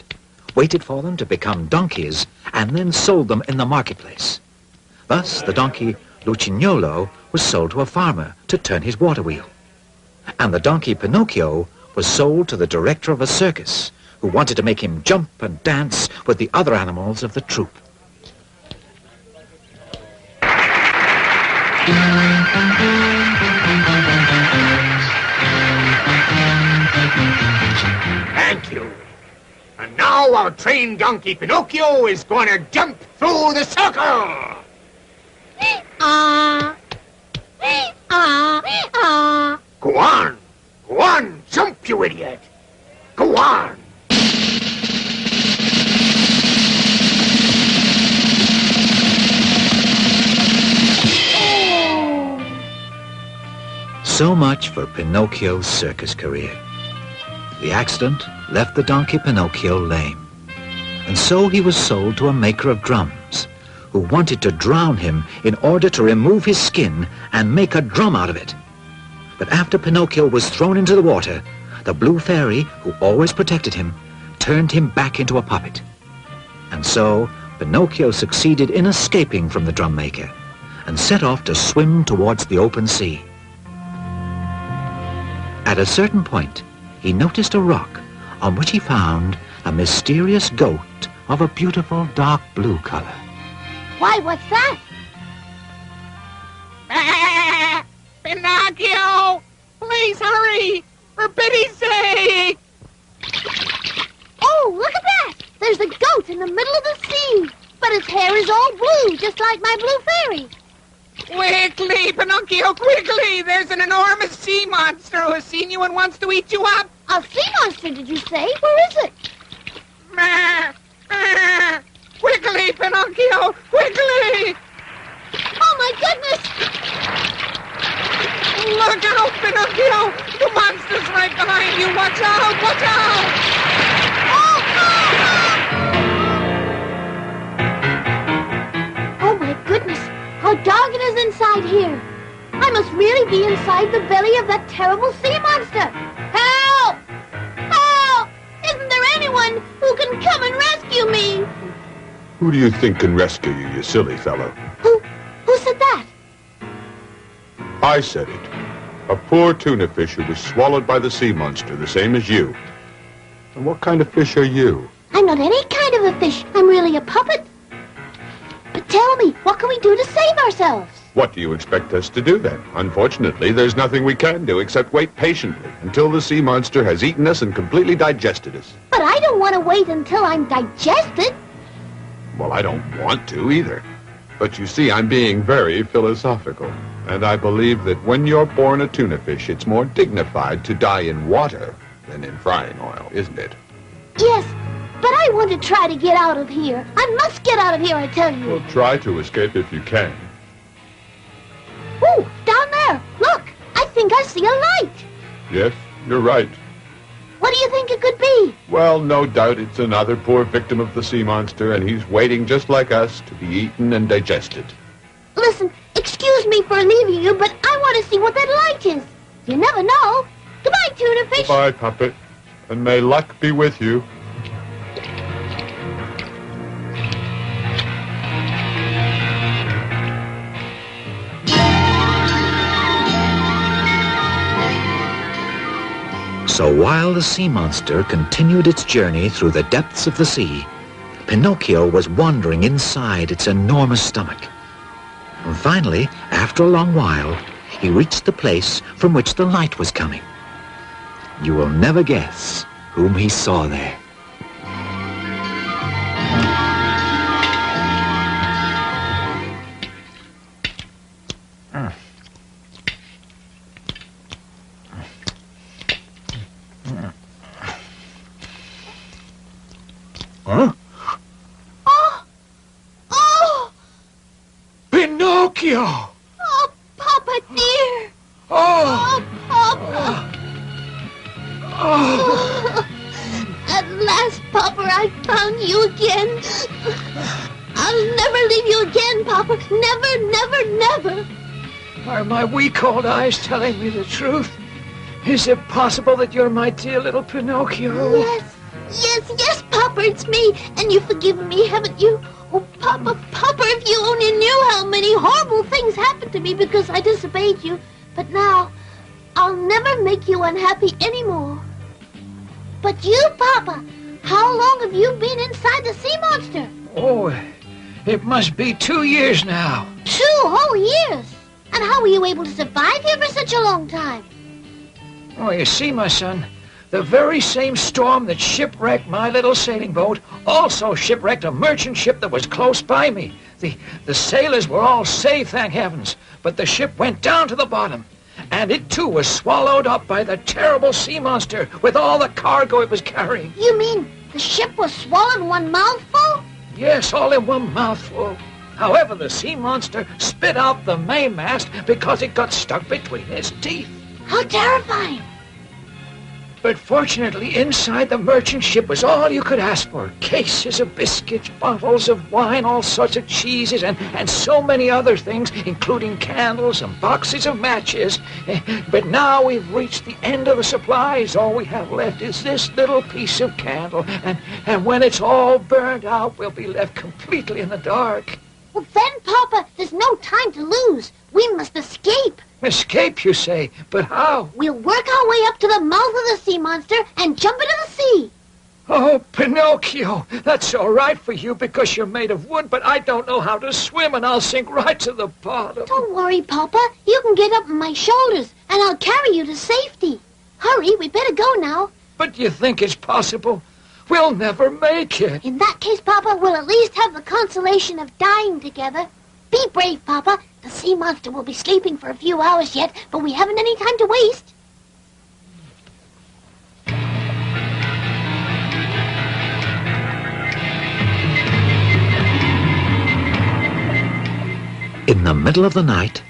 waited for them to become donkeys, and then sold them in the marketplace. Thus, the donkey Lucignolo was sold to a farmer to turn his water wheel. And the donkey Pinocchio was sold to the director of a circus, who wanted to make him jump and dance with the other animals of the troupe. Thank you. And now our trained donkey Pinocchio is going to jump through the circle. Go on. Go on. Jump, you idiot. Go on. So much for Pinocchio's circus career. The accident left the donkey Pinocchio lame. And so he was sold to a maker of drums, who wanted to drown him in order to remove his skin and make a drum out of it. But after Pinocchio was thrown into the water, the blue fairy, who always protected him, turned him back into a puppet. And so Pinocchio succeeded in escaping from the drum maker and set off to swim towards the open sea. At a certain point, he noticed a rock on which he found a mysterious goat of a beautiful dark blue color. Why, what's that? Pinocchio! Please hurry! For pity's sake! Oh, look at that! There's a goat in the middle of the sea, but its hair is all blue, just like my blue fairy. Quickly, Pinocchio, quickly! There's an enormous sea monster who has seen you and wants to eat you up! A sea monster, did you say? Where is it? Quickly, Pinocchio, quickly! Oh, my goodness! Look out, Pinocchio! The monster's right behind you! Watch out! Watch out! Oh, my goodness! How dark it is inside here! I must really be inside the belly of that terrible sea monster! Help! Help! Isn't there anyone who can come and rescue me? Who do you think can rescue you, you silly fellow? Who said that? I said it. A poor tuna fish who was swallowed by the sea monster, the same as you. And what kind of fish are you? I'm not any kind of a fish. I'm really a puppet. But tell me, what can we do to save ourselves? What do you expect us to do then? Unfortunately, there's nothing we can do except wait patiently until the sea monster has eaten us and completely digested us. But I don't want to wait until I'm digested. Well, I don't want to either. But you see, I'm being very philosophical. And I believe that when you're born a tuna fish, it's more dignified to die in water than in frying oil, isn't it? Yes, but I want to try to get out of here. I must get out of here, I tell you. Well, try to escape if you can. Ooh, down there. Look, I think I see a light. Yes, you're right. What do you think it could be? Well, no doubt it's another poor victim of the sea monster, and he's waiting just like us to be eaten and digested. Listen, excuse me for leaving you, but I want to see what that light is. You never know. Goodbye, tuna fish. Goodbye, puppet, and may luck be with you. So while the sea monster continued its journey through the depths of the sea, Pinocchio was wandering inside its enormous stomach. And finally, after a long while, he reached the place from which the light was coming. You will never guess whom he saw there. Huh? Oh! Pinocchio! Oh, Papa dear! Oh! Papa! Oh! At last, Papa, I found you again. I'll never leave you again, Papa. Never, never, never. Are my weak old eyes telling me the truth? Is it possible that you're my dear little Pinocchio? Yes, Papa, it's me. And you've forgiven me, haven't you? Oh, Papa, if you only knew how many horrible things happened to me because I disobeyed you. But now, I'll never make you unhappy anymore. But you, Papa, how long have you been inside the sea monster? Oh, it must be 2 years now. 2 whole years? And how were you able to survive here for such a long time? Oh, you see, my son, The very same storm that shipwrecked my little sailing boat also shipwrecked a merchant ship that was close by me. The sailors were all safe, thank heavens, but the ship went down to the bottom, and it too was swallowed up by the terrible sea monster with all the cargo it was carrying. You mean the ship was swallowed in one mouthful? Yes, all in one mouthful. However, the sea monster spit out the mainmast because it got stuck between its teeth. How terrifying! But fortunately, inside the merchant ship was all you could ask for. Cases of biscuits, bottles of wine, all sorts of cheeses, and so many other things, including candles and boxes of matches. But now we've reached the end of the supplies. All we have left is this little piece of candle. And when it's all burned out, we'll be left completely in the dark. Well, then, Papa, there's no time to lose. We must escape. Escape, you say? But how? We'll work our way up to the mouth of the sea monster and jump into the sea. Oh, Pinocchio, that's all right for you because you're made of wood, but I don't know how to swim and I'll sink right to the bottom. Don't worry, Papa. You can get up on my shoulders and I'll carry you to safety. Hurry, we better go now. But you think it's possible? We'll never make it. In that case, Papa, we'll at least have the consolation of dying together. Be brave, Papa. The sea monster will be sleeping for a few hours yet, but we haven't any time to waste. In the middle of the night,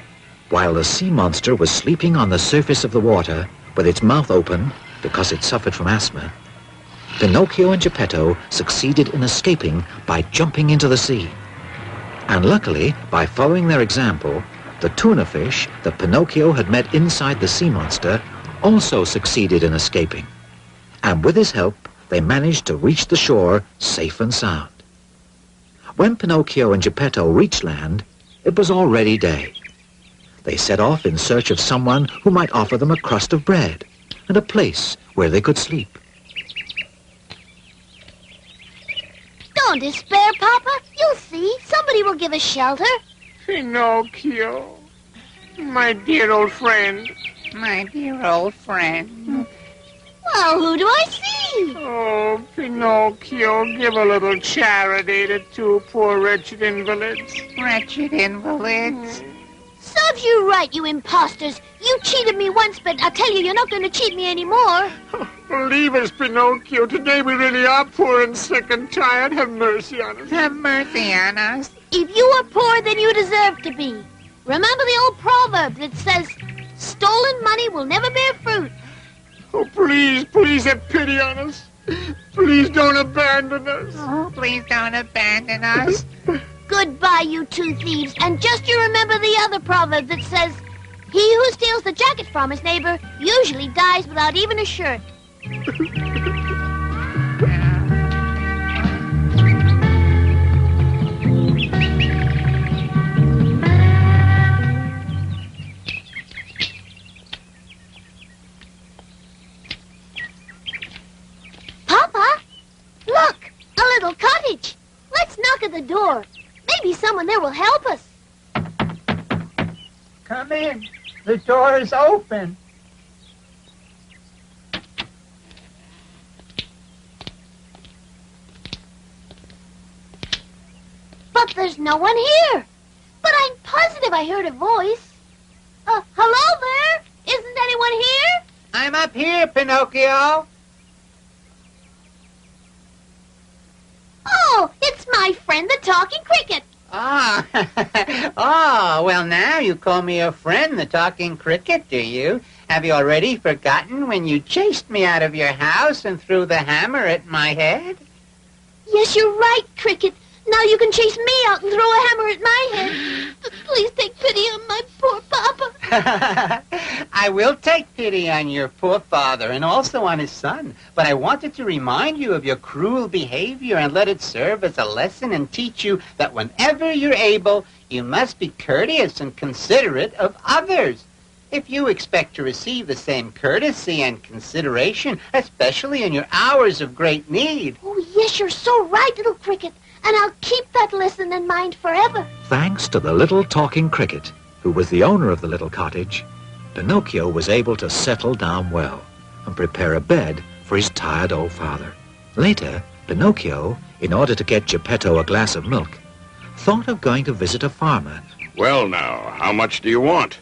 while the sea monster was sleeping on the surface of the water with its mouth open because it suffered from asthma, Pinocchio and Geppetto succeeded in escaping by jumping into the sea. And luckily, by following their example, the tuna fish that Pinocchio had met inside the sea monster also succeeded in escaping. And with his help, they managed to reach the shore safe and sound. When Pinocchio and Geppetto reached land, it was already day. They set off in search of someone who might offer them a crust of bread and a place where they could sleep. Don't despair, Papa. You'll see. Somebody will give us shelter. Pinocchio, my dear old friend. My dear old friend. Well, who do I see? Oh, Pinocchio, give a little charity to two poor wretched invalids. Wretched invalids? Serves you right, you imposters. You cheated me once, but I tell you, you're not going to cheat me anymore. Believe us, Pinocchio. Today we really are poor and sick and tired. Have mercy on us. Have mercy on us. If you are poor, then you deserve to be. Remember the old proverb that says, stolen money will never bear fruit. Oh, please, please have pity on us. Please don't abandon us. Oh, please don't abandon us. Goodbye, you two thieves. And just you remember the other proverb that says, he who steals the jacket from his neighbor usually dies without even a shirt. Papa, look, a little cottage. Let's knock at the door. Maybe someone there will help us. Come in. The door is open. But there's no one here. But I'm positive I heard a voice. Hello there? Isn't anyone here? I'm up here, Pinocchio. Oh, it's my friend, the talking cricket. Ah, oh, well, now you call me a friend, the talking cricket, do you? Have you already forgotten when you chased me out of your house and threw the hammer at my head? Yes, you're right, Cricket. Now you can chase me out and throw a hammer at my head. But please take pity on my poor Papa. I will take pity on your poor father and also on his son. But I wanted to remind you of your cruel behavior and let it serve as a lesson and teach you that whenever you're able, you must be courteous and considerate of others. If you expect to receive the same courtesy and consideration, especially in your hours of great need. Oh, yes, you're so right, little Cricket. And I'll keep that lesson in mind forever. Thanks to the little talking cricket, who was the owner of the little cottage, Pinocchio was able to settle down well, and prepare a bed for his tired old father. Later, Pinocchio, in order to get Geppetto a glass of milk, thought of going to visit a farmer. Well, now, how much do you want?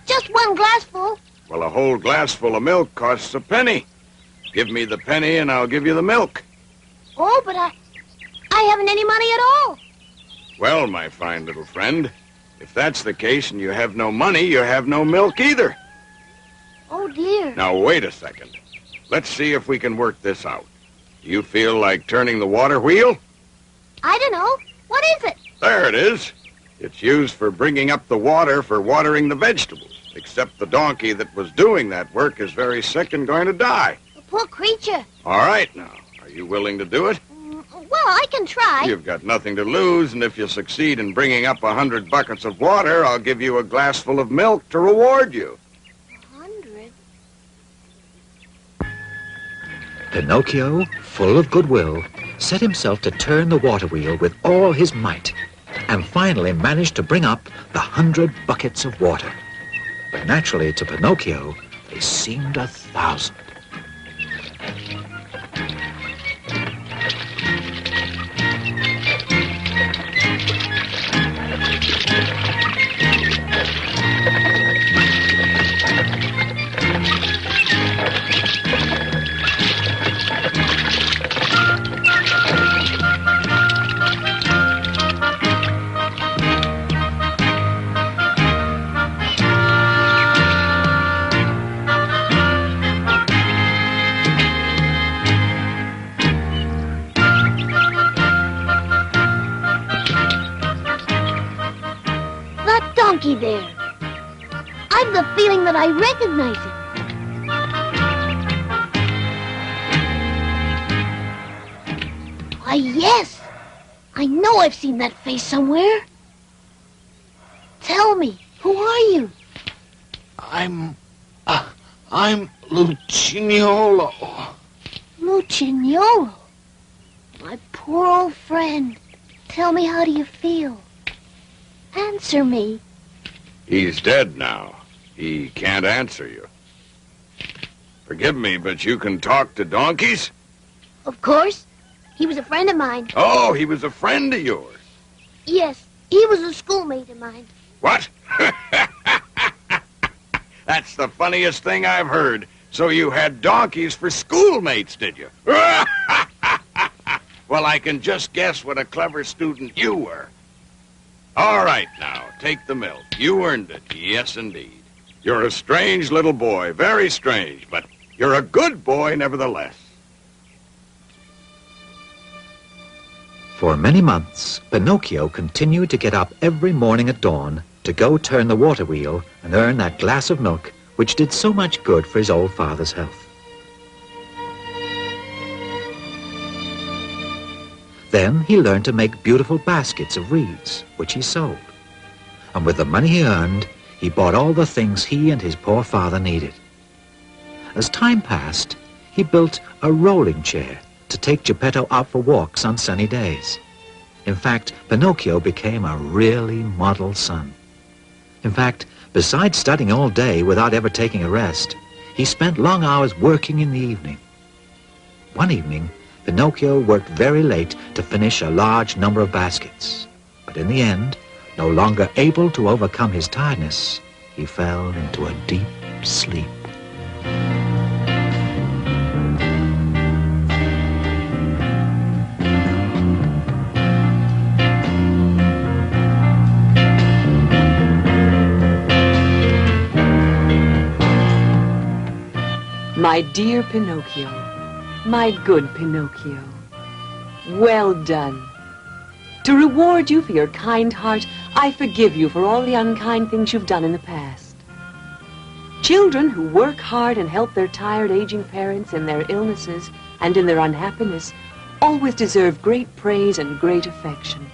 Just one glassful. Well, a whole glassful of milk costs a penny. Give me the penny and I'll give you the milk. Oh, but I haven't any money at all. Well, my fine little friend, if that's the case and you have no money, you have no milk either. Oh, dear. Now, wait a second. Let's see if we can work this out. Do you feel like turning the water wheel? I don't know. What is it? There it is. It's used for bringing up the water for watering the vegetables. Except the donkey that was doing that work is very sick and going to die. The poor creature. All right, now. Are you willing to do it? Well, I can try. You've got nothing to lose, and if you succeed in bringing up 100 buckets of water, I'll give you a glassful of milk to reward you. 100? Pinocchio, full of goodwill, set himself to turn the water wheel with all his might, and finally managed to bring up the 100 buckets of water. But naturally, to Pinocchio, they seemed 1,000. Donkey there. I've the feeling that I recognize him. Why, yes. I know I've seen that face somewhere. Tell me, who are you? I'm Lucignolo. Lucignolo? My poor old friend. Tell me, how do you feel? Answer me. He's dead now. He can't answer you. Forgive me, but you can talk to donkeys? Of course. He was a friend of mine. Oh, he was a friend of yours. Yes, he was a schoolmate of mine. What? That's the funniest thing I've heard. So you had donkeys for schoolmates, did you? Well, I can just guess what a clever student you were. All right, now, take the milk. You earned it. Yes, indeed. You're a strange little boy, very strange, but you're a good boy nevertheless. For many months, Pinocchio continued to get up every morning at dawn to go turn the water wheel and earn that glass of milk which did so much good for his old father's health. Then he learned to make beautiful baskets of reeds, which he sold. And with the money he earned, he bought all the things he and his poor father needed. As time passed, he built a rolling chair to take Geppetto out for walks on sunny days. In fact, Pinocchio became a really model son. In fact, besides studying all day without ever taking a rest, he spent long hours working in the evening. One evening, Pinocchio worked very late to finish a large number of baskets. But in the end, no longer able to overcome his tiredness, he fell into a deep sleep. My dear Pinocchio, my good Pinocchio, well done. To reward you for your kind heart, I forgive you for all the unkind things you've done in the past. Children who work hard and help their tired, aging parents in their illnesses and in their unhappiness always deserve great praise and great affection.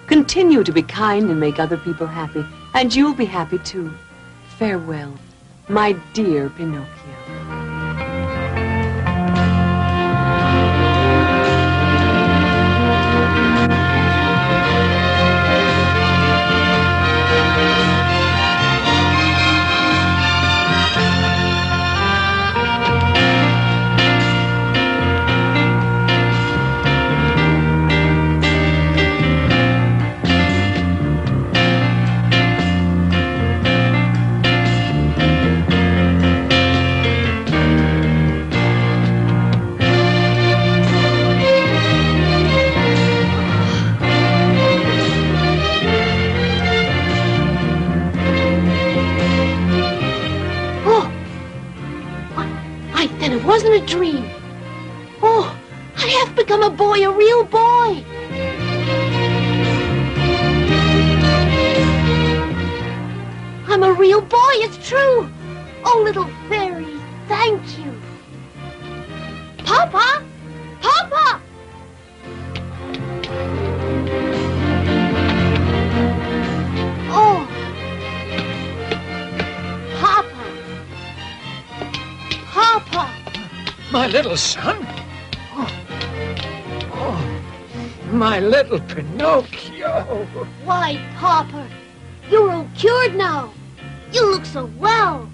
Continue to be kind and make other people happy, and you'll be happy too. Farewell, my dear Pinocchio. wasn't a dream. Oh, I have become a boy, a real boy. I'm a real boy, it's true. Oh, little fairies, thank you. Papa! Papa! Oh. Papa! Papa! My little son? Oh, my little Pinocchio. Why, Papa, you're all cured now. You look so well.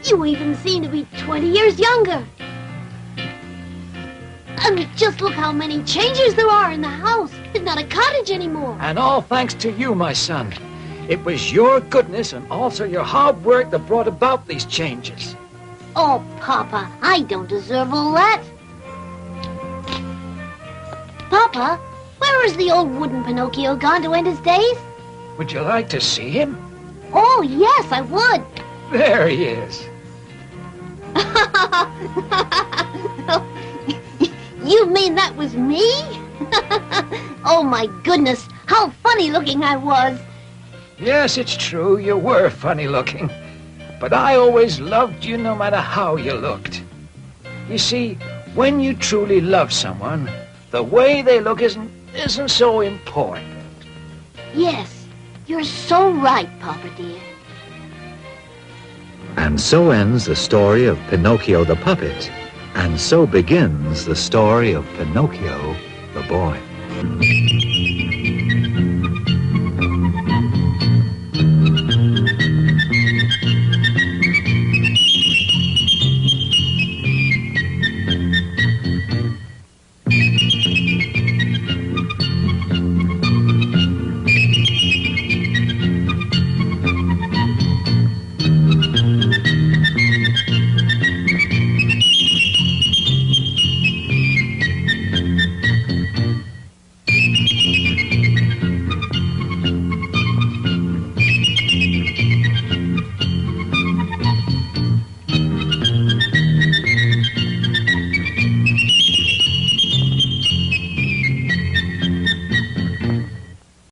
You even seem to be 20 years younger. And just look how many changes there are in the house. It's not a cottage anymore. And all thanks to you, my son. It was your goodness and also your hard work that brought about these changes. Oh, Papa, I don't deserve all that. Papa, where is the old wooden Pinocchio gone to end his days? Would you like to see him? Oh, yes, I would. There he is. You mean that was me? Oh, my goodness, how funny looking I was. Yes, it's true, you were funny looking. But I always loved you no matter how you looked. You see, when you truly love someone, the way they look isn't so important. Yes, you're so right, Papa dear. And so ends the story of Pinocchio the puppet. And so begins the story of Pinocchio the boy.